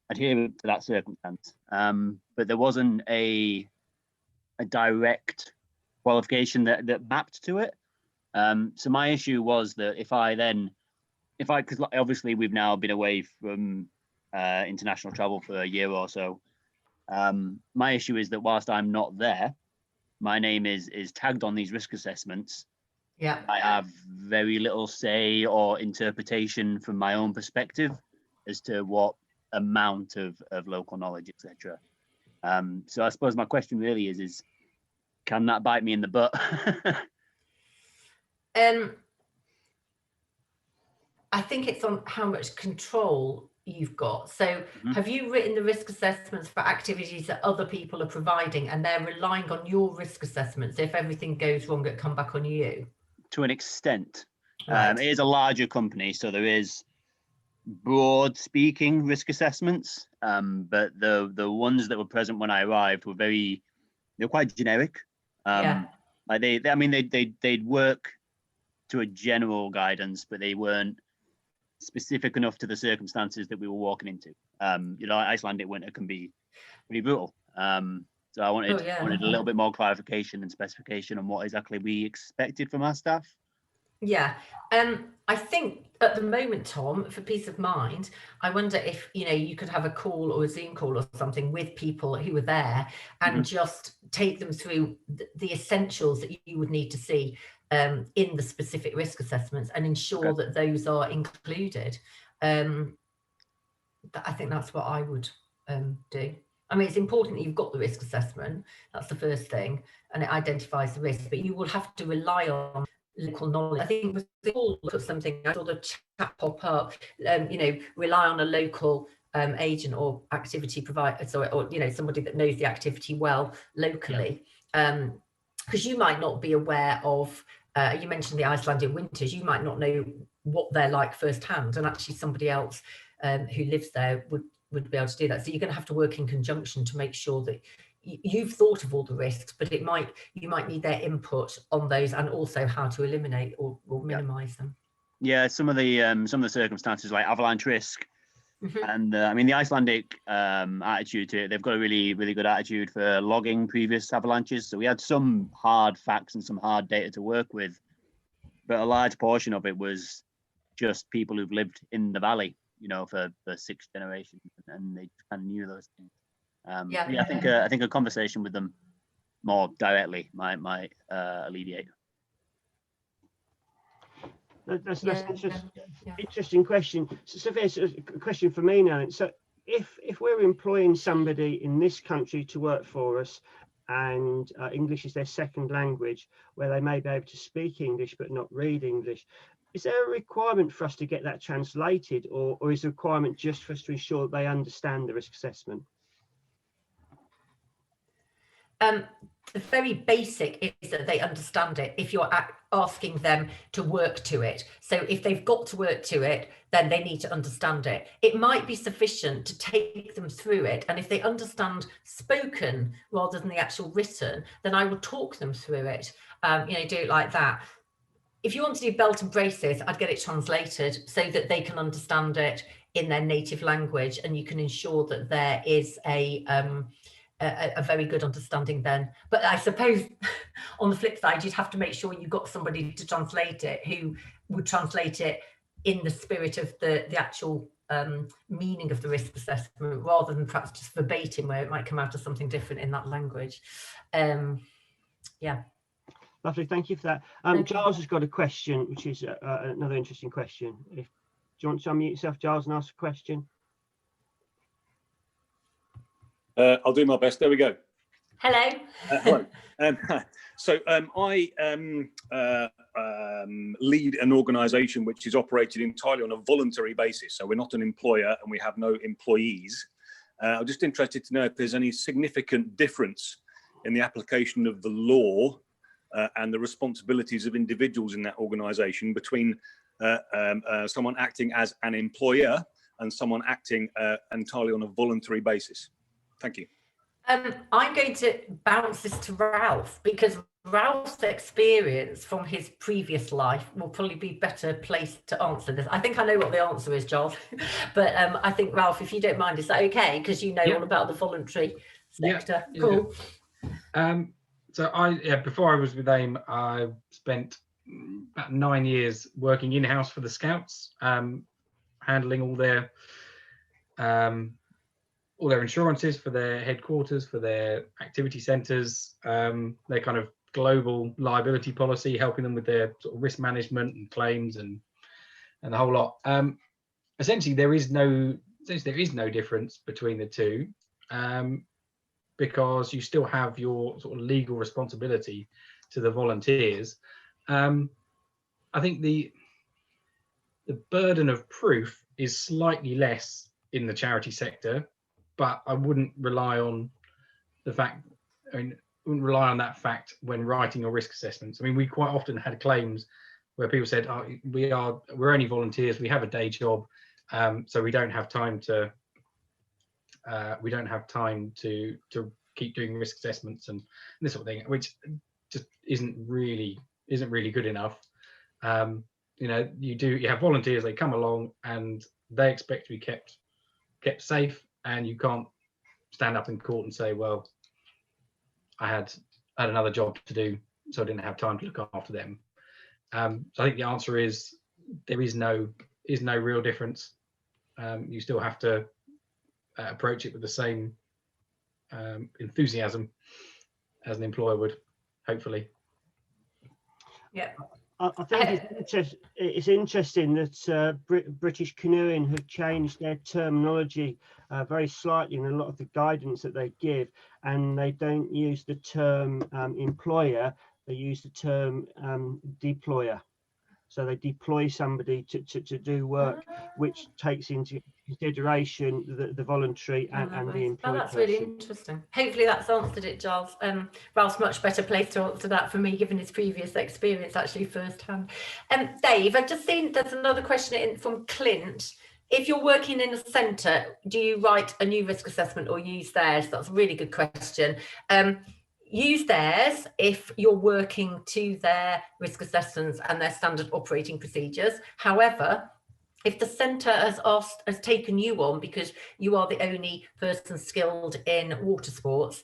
adherent to that circumstance. But there wasn't a direct qualification that mapped to it. So my issue was that because obviously we've now been away from international travel for a year or so. My issue is that whilst I'm not there, my name is tagged on these risk assessments. Yeah. I have very little say or interpretation from my own perspective as to what amount of local knowledge, etc. So I suppose my question really is can that bite me in the butt? I think it's on how much control you've got. So have you written the risk assessments for activities that other people are providing and they're relying on your risk assessments? If everything goes wrong, it come back on you? To an extent. Right. It is a larger company, so there is broad speaking risk assessments, but the ones that were present when I arrived were quite generic. Like they'd work to a general guidance, but they weren't specific enough to the circumstances that we were walking into. Icelandic winter can be pretty brutal. So I wanted a little bit more clarification and specification on what exactly we expected from our staff. Yeah. I think at the moment, Tom, for peace of mind, I wonder if, you could have a call or a Zoom call or something with people who were there and just take them through the essentials that you would need to see in the specific risk assessments and ensure that those are included. I think that's what I would do. I mean, it's important that you've got the risk assessment. That's the first thing, and it identifies the risk, but you will have to rely on local knowledge. I think with all look at something, I saw the chat pop up, rely on a local agent or activity provider, or somebody that knows the activity well locally. Because you might not be aware of, you mentioned the Icelandic winters, you might not know what they're like firsthand, and actually somebody else who lives there would be able to do that. So you're going to have to work in conjunction to make sure that you've thought of all the risks, but you might need their input on those and also how to eliminate or minimize them. Yeah, some of the circumstances like avalanche risk. And the Icelandic attitude to it, they've got a really, really good attitude for logging previous avalanches. So we had some hard facts and some hard data to work with, but a large portion of it was just people who've lived in the valley, for 6 generations, and they kind of knew those things. I think a conversation with them more directly might alleviate. That's interesting question. So Sophia, a question for me now. So if we're employing somebody in this country to work for us and English is their second language, where they may be able to speak English but not read English, is there a requirement for us to get that translated, or is the requirement just for us to ensure that they understand the risk assessment? The very basic is that they understand it if you're asking them to work to it. So if they've got to work to it, then they need to understand it. It might be sufficient to take them through it. And if they understand spoken rather than the actual written, then I would talk them through it, do it like that. If you want to do belt and braces, I'd get it translated so that they can understand it in their native language, and you can ensure that there is a very good understanding then. But I suppose on the flip side, you'd have to make sure you got somebody to translate it who would translate it in the spirit of the actual meaning of the risk assessment, rather than perhaps just verbatim where it might come out as something different in that language. Yeah. Lovely, thank you for that. Giles has got a question, which is another interesting question. Do you want to unmute yourself, Giles, and ask a question? I'll do my best. There we go. Hello. Hello. So I lead an organisation which is operated entirely on a voluntary basis. So we're not an employer and we have no employees. I'm just interested to know if there's any significant difference in the application of the law and the responsibilities of individuals in that organisation between someone acting as an employer and someone acting entirely on a voluntary basis. Thank you. I'm going to bounce this to Ralph, because Ralph's experience from his previous life will probably be better placed to answer this. I think I know what the answer is, Giles, but I think, Ralph, if you don't mind, is that okay? Because you know all about the voluntary sector. Yeah. Cool. So before I was with AIM, I spent about 9 years working in-house for the Scouts, handling all their insurances for their headquarters, for their activity centres, their kind of global liability policy, helping them with their sort of risk management and claims and the whole lot. Essentially, there is no difference between the two, because you still have your sort of legal responsibility to the volunteers. I think the burden of proof is slightly less in the charity sector, but I wouldn't rely on that fact when writing your risk assessments. I mean, we quite often had claims where people said, "Oh, we're only volunteers. We have a day job, so we don't have time to keep doing risk assessments and this sort of thing," which just isn't really good enough. You have volunteers, they come along and they expect to be kept safe, and you can't stand up in court and say, well, I had another job to do, so I didn't have time to look after them. So I think the answer is there is no real difference. You still have to approach it with the same enthusiasm as an employer would, hopefully. Yeah. I think it's interesting that British Canoeing have changed their terminology very slightly in a lot of the guidance that they give, and they don't use the term employer, they use the term deployer. So they deploy somebody to do work, which takes into consideration the voluntary and the employed. That's really interesting. Hopefully that's answered it, Giles. Ralph's much better placed to answer that for me, given his previous experience actually firsthand. Dave, I've just seen there's another question from Clint. If you're working in a centre, do you write a new risk assessment or use theirs? That's a really good question. Use theirs if you're working to their risk assessments and their standard operating procedures. However, if the centre has taken you on because you are the only person skilled in water sports,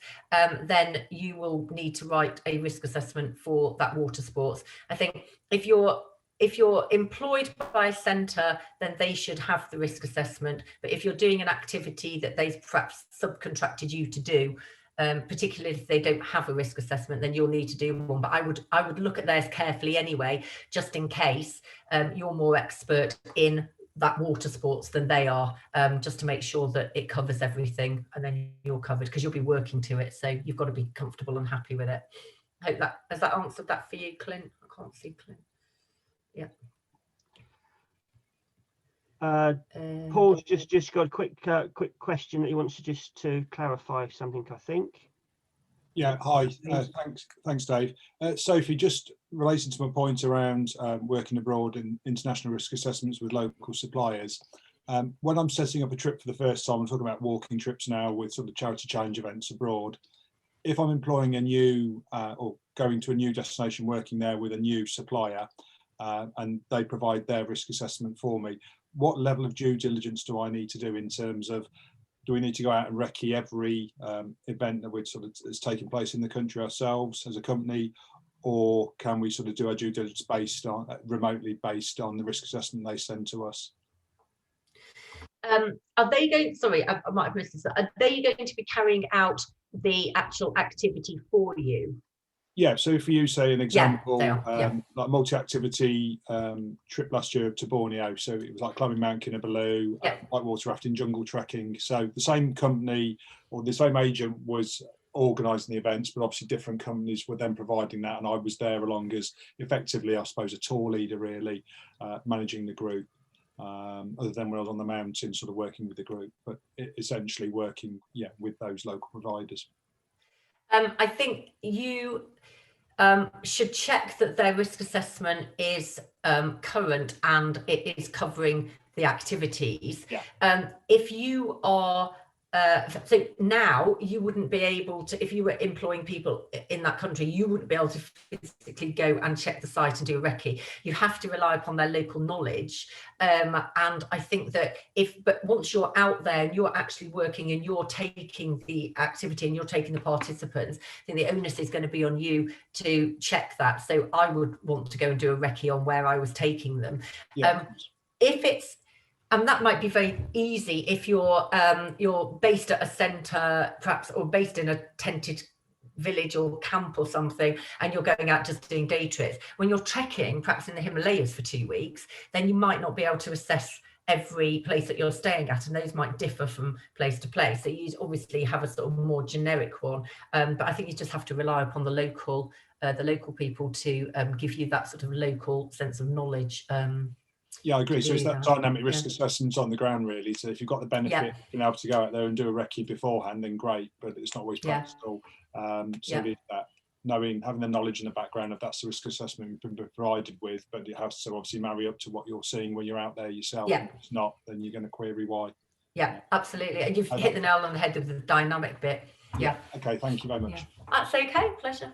then you will need to write a risk assessment for that water sports. I think if you're employed by a centre, then they should have the risk assessment. But if you're doing an activity that they've perhaps subcontracted you to do, particularly if they don't have a risk assessment, then you'll need to do one. But I would look at theirs carefully anyway, just in case you're more expert in that water sports than they are, just to make sure that it covers everything, and then you're covered because you'll be working to it. So you've got to be comfortable and happy with it. I hope that has that answered that for you, Clint. I can't see Clint. Yeah. Paul's just got a quick question that he wants to clarify something, I think. Yeah, hi. Thanks, Dave. Sophie, just relating to my point around working abroad and international risk assessments with local suppliers. When I'm setting up a trip for the first time, I'm talking about walking trips now with sort of charity challenge events abroad. If I'm employing a new or going to a new destination, working there with a new supplier, and they provide their risk assessment for me, what level of due diligence do I need to do in terms of, do we need to go out and recce every event that is taking place in the country ourselves as a company, or can we sort of do our due diligence based on remotely based on the risk assessment they send to us? Are they going, sorry, I might have missed this, are they going to be carrying out the actual activity for you? Yeah, so if you say an example, like multi-activity trip last year to Borneo, so it was like climbing Mount Kinabalu, whitewater rafting, jungle trekking. So the same company or the same agent was organising the events, but obviously different companies were then providing that, and I was there along as effectively, I suppose, a tour leader, really, managing the group. Other than when I was on the mountain, sort of working with the group, but essentially working, with those local providers. I think you should check that their risk assessment is current and it is covering the activities. If you are so now you wouldn't be able to, if you were employing people in that country, you wouldn't be able to physically go and check the site and do a recce. You have to rely upon their local knowledge. And I think that but once you're out there and you're actually working and you're taking the activity and you're taking the participants, I think the onus is going to be on you to check that. So I would want to go and do a recce on where I was taking them. If it's, and that might be very easy if you're based at a centre, perhaps, or based in a tented village or camp or something, and you're going out just doing day trips. When you're trekking, perhaps in the Himalayas for 2 weeks, then you might not be able to assess every place that you're staying at, and those might differ from place to place. So you obviously have a sort of more generic one, but I think you just have to rely upon the local people to give you that sort of local sense of knowledge. Yeah, I agree. So it's that dynamic risk assessment on the ground, really. So if you've got the benefit of being able to go out there and do a recce beforehand, then great, but it's not always practical. So it is that having the knowledge in the background of that's the risk assessment you've been provided with, but it has to obviously marry up to what you're seeing when you're out there yourself. If it's not, then you're going to query why. Yeah, absolutely. And you've hit the nail on the head with the dynamic bit. Yeah. Okay, thank you very much. That's okay, pleasure.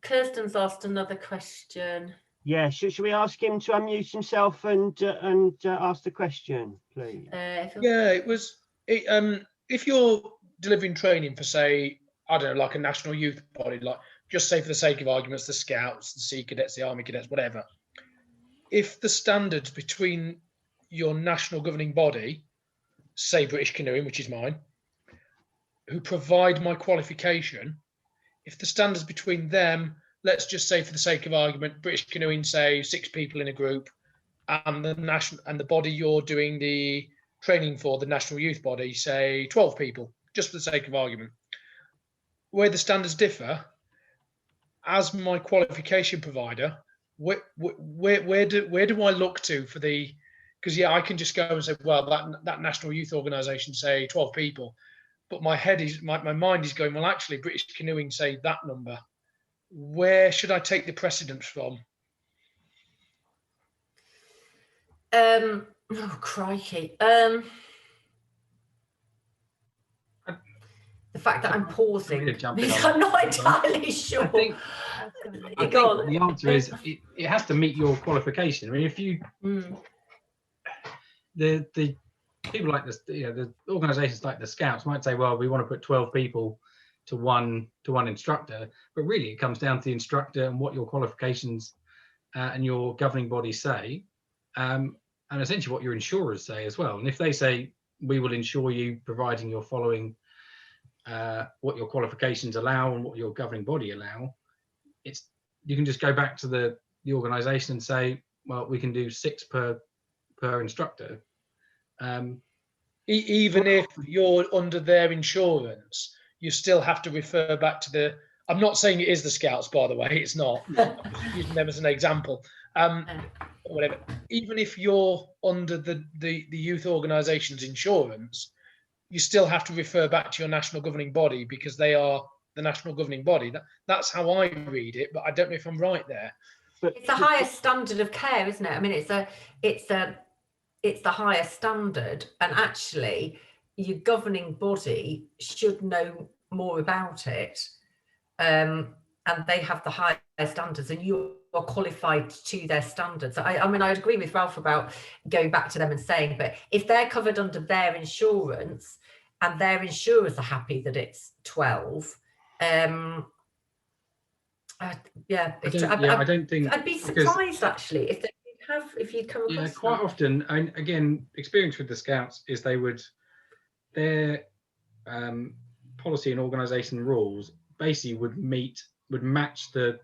Kirsten's asked another question. Yeah, should we ask him to unmute himself and ask the question, please? It was, if you're delivering training for, say, I don't know, like a national youth body, like just say for the sake of arguments, the Scouts, the Sea Cadets, the Army Cadets, whatever. If the standards between your national governing body, say British Canoeing, which is mine, who provide my qualification, if the standards between them, let's just say for the sake of argument, British Canoeing, say 6 people in a group, and the body you're doing the training for, the national youth body, say 12 people, just for the sake of argument. Where the standards differ, as my qualification provider, where do I look to for the? Because I can just go and say, well, that national youth organisation, say 12 people, but my mind is going, well, actually, British Canoeing say that number. Where should I take the precedence from? Oh, crikey. The fact that I'm pausing means I'm not entirely sure. I think the answer is it has to meet your qualification. I mean, if you the people like this, the organisations like the Scouts might say, well, we want to put 12 people to one instructor, but really it comes down to the instructor and what your qualifications and your governing bodies say, and essentially what your insurers say as well. And if they say we will insure you providing you're following what your qualifications allow and what your governing body allow, you can just go back to the organisation and say, well, we can do 6 per instructor. Even if you're under their insurance, you still have to refer back to the. I'm not saying it is the Scouts, by the way. It's not. I'm just using them as an example. Whatever. Even if you're under the youth organisation's insurance, you still have to refer back to your national governing body because they are the national governing body. That's how I read it, but I don't know if I'm right there. But it's the highest standard of care, isn't it? I mean, it's the highest standard, and actually your governing body should know more about it, and they have the highest standards, and you are qualified to their standards. I mean, I agree with Ralph about going back to them and saying, but if they're covered under their insurance and their insurers are happy that it's 12, I don't think. I don't think. I'd be surprised actually if they have, if you come across quite that? often, and again, experience with the Scouts is their policy and organisation rules basically would match the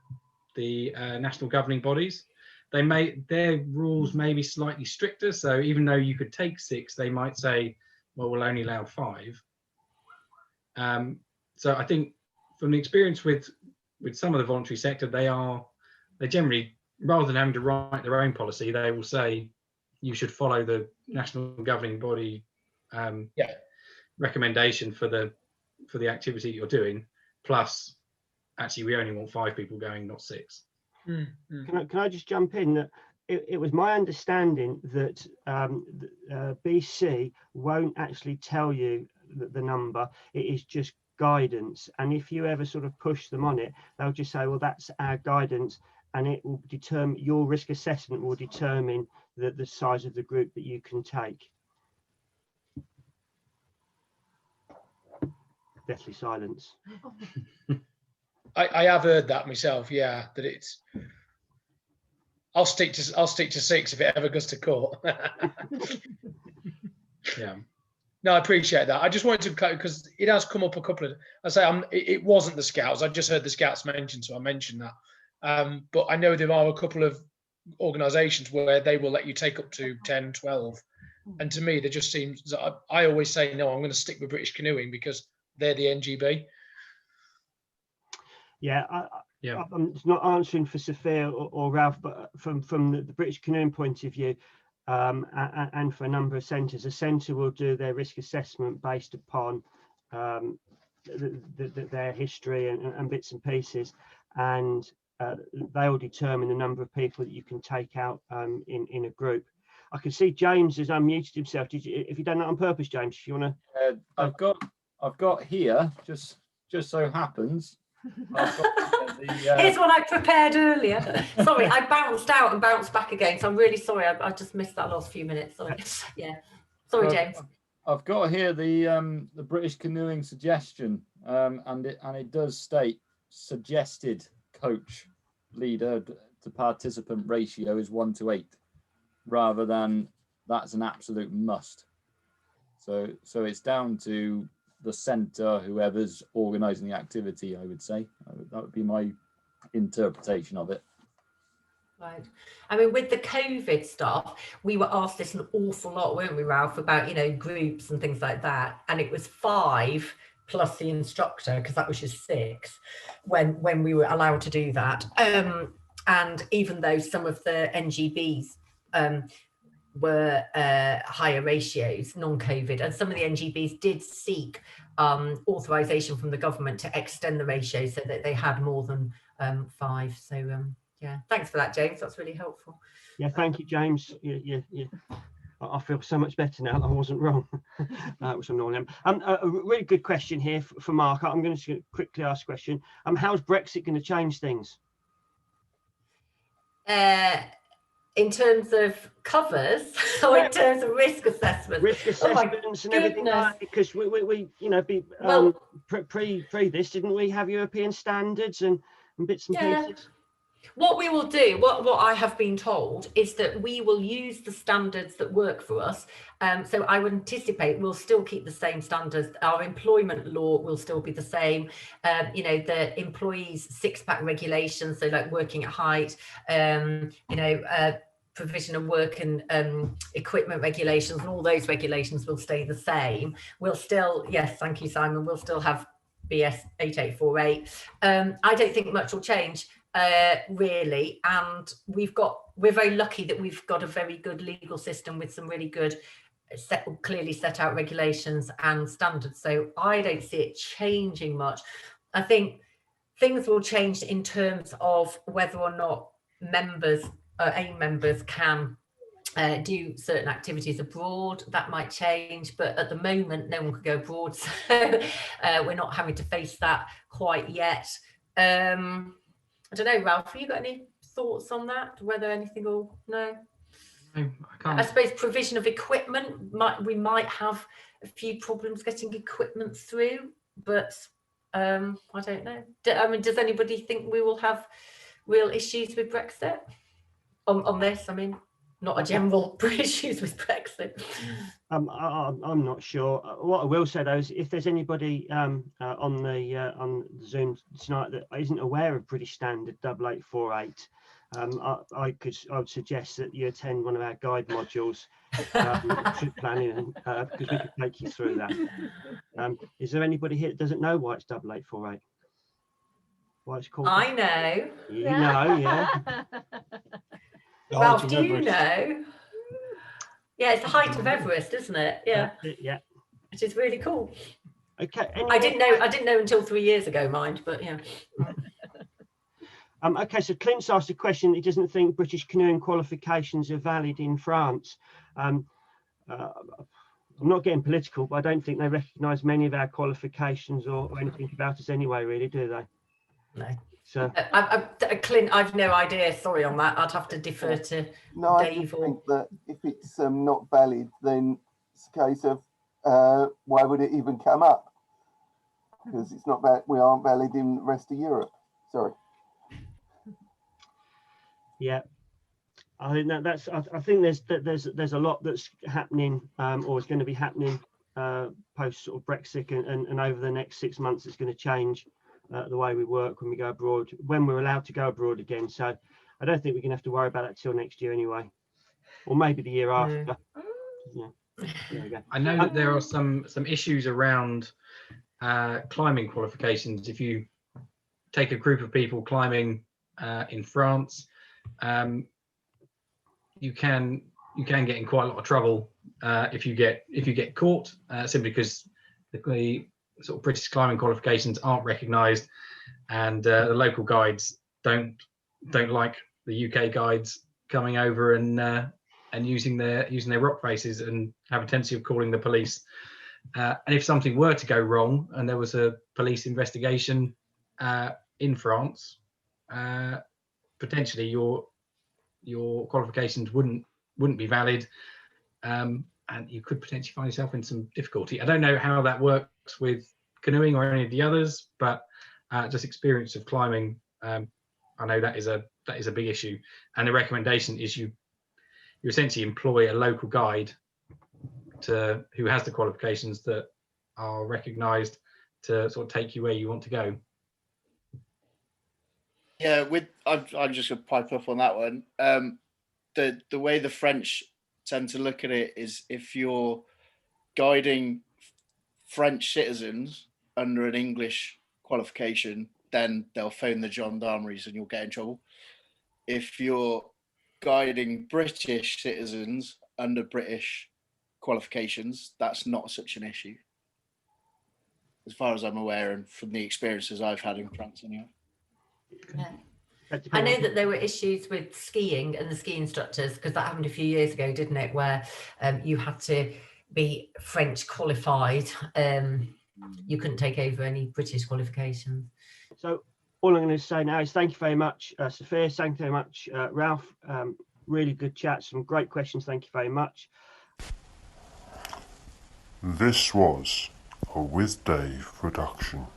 national governing bodies. Their rules may be slightly stricter, so even though you could take 6, they might say, well, we'll only allow 5. So I think from the experience with some of the voluntary sector, they generally, rather than having to write their own policy, they will say you should follow the national governing body recommendation for the activity you're doing. Plus, actually, we only want 5 people going, not 6. Can I just jump in? That it was my understanding that BC won't actually tell you the number. It is just guidance, and if you ever sort of push them on it, they'll just say, well, that's our guidance, and it will determine, your risk assessment will determine the size of the group that you can take. Deathly silence. I have heard that myself. Yeah, that it's. I'll stick to 6 if it ever goes to court. Yeah. No, I appreciate that. I just wanted to, because it has come up a couple of. I say it wasn't the Scouts. I just heard the Scouts mentioned, so I mentioned that. But I know there are a couple of organisations where they will let you take up to 10, 12. And to me, there just seems. I always say no. I'm going to stick with British Canoeing because they're the NGB. Yeah, I'm not answering for Sophia or Ralph, but from the British Canoeing point of view, and for a number of centres, a centre will do their risk assessment based upon their history and bits and pieces, and they will determine the number of people that you can take out in a group. I can see James has unmuted himself. If you done that on purpose, James, if you want to. I've got here, just so happens. Here's what I prepared earlier. Sorry, I bounced out and bounced back again, so I'm really sorry. I just missed that last few minutes. Sorry. Yeah, sorry, James. I've got here the British Canoeing suggestion, and it does state suggested coach leader to participant ratio is 1:8, rather than that's an absolute must. So it's down to the centre, whoever's organising the activity, I would say. That would be my interpretation of it. Right. I mean, with the COVID stuff, we were asked this an awful lot, weren't we, Ralph, about, groups and things like that. And it was 5 plus the instructor, because that was just 6 when we were allowed to do that. And even though some of the NGBs were higher ratios, non-COVID, and some of the NGBs did seek authorization from the government to extend the ratio so that they had more than 5. So yeah, thanks for that, James. That's really helpful. Yeah, thank you, James. Yeah. I feel so much better now that I wasn't wrong, which I'm normally am. A really good question here for Mark. I'm going to quickly ask a question. How's Brexit going to change things? In terms of covers, or in terms of risk assessment? Risk assessments and everything like that, because we pre this, didn't we have European standards and bits and pieces? What we will do, what I have been told, is that we will use the standards that work for us. So I would anticipate we'll still keep the same standards. Our employment law will still be the same. The employees' 6-pack regulations, so like working at height, provision of work and equipment regulations, and all those regulations will stay the same. We'll still, yes, thank you, Simon, we'll still have BS 8848. I don't think much will change. Really, and we're very lucky that we've got a very good legal system with some really good clearly set out regulations and standards, so I don't see it changing much. I think things will change in terms of whether or not AIM members can do certain activities abroad. That might change, but at the moment no one could go abroad, so we're not having to face that quite yet. I don't know, Ralph, have you got any thoughts on that? Whether anything will, no? I can't. I suppose provision of equipment, we might have a few problems getting equipment through, but I don't know. Does anybody think we will have real issues with Brexit on this? I mean, not a general issues with Brexit. I'm not sure. What I will say though is, if there's anybody on the Zoom tonight that isn't aware of British Standard 8848, I would suggest that you attend one of our guide modules, trip planning, because we could take you through that. Is there anybody here that doesn't know why it's 8848? Why it's called? I know. You know, yeah. Ralph, do you know? Yeah, it's the height of Everest, isn't it? Yeah. Yeah. Which is really cool. Okay. I didn't know until 3 years ago, mind, but yeah. Okay, so Clint's asked a question. He doesn't think British canoeing qualifications are valid in France. I'm not getting political, but I don't think they recognise many of our qualifications or anything about us anyway, really, do they? No. So, Clint, I've no idea. Sorry on that. I'd have to defer to Dave. I think that if it's not valid, then it's a case of why would it even come up? Because it's not that we aren't valid in the rest of Europe. Sorry. Yeah, I think that's. I think there's a lot that's happening, or is going to be happening post sort of Brexit, and over the next 6 months, it's going to change the way we work when we go abroad, when we're allowed to go abroad again. So I don't think we're going to have to worry about that till next year anyway, or maybe the year after. Yeah. There we go. I know that there are some issues around climbing qualifications. If you take a group of people climbing in France, you can get in quite a lot of trouble if you get caught, simply because the sort of British climbing qualifications aren't recognised, and the local guides don't like the UK guides coming over and using their rock faces, and have a tendency of calling the police. And if something were to go wrong and there was a police investigation in France, potentially your qualifications wouldn't be valid, and you could potentially find yourself in some difficulty. I don't know how that works with canoeing or any of the others, but just experience of climbing, I know that is a big issue. And the recommendation is you essentially employ a local guide who has the qualifications that are recognised to sort of take you where you want to go. Yeah, I'm just gonna pipe up on that one. The way the French tend to look at it is, if you're guiding French citizens under an English qualification, then they'll phone the gendarmeries and you'll get in trouble. If you're guiding British citizens under British qualifications, that's not such an issue, as far as I'm aware, and from the experiences I've had in France anyway. Yeah. I know that there were issues with skiing and the ski instructors, because that happened a few years ago, didn't it, where you had to be French qualified. You couldn't take over any British qualifications. So all I'm going to say now is thank you very much, Sophia. Thank you very much, Ralph. Really good chat, some great questions. Thank you very much. This was a With Dave production.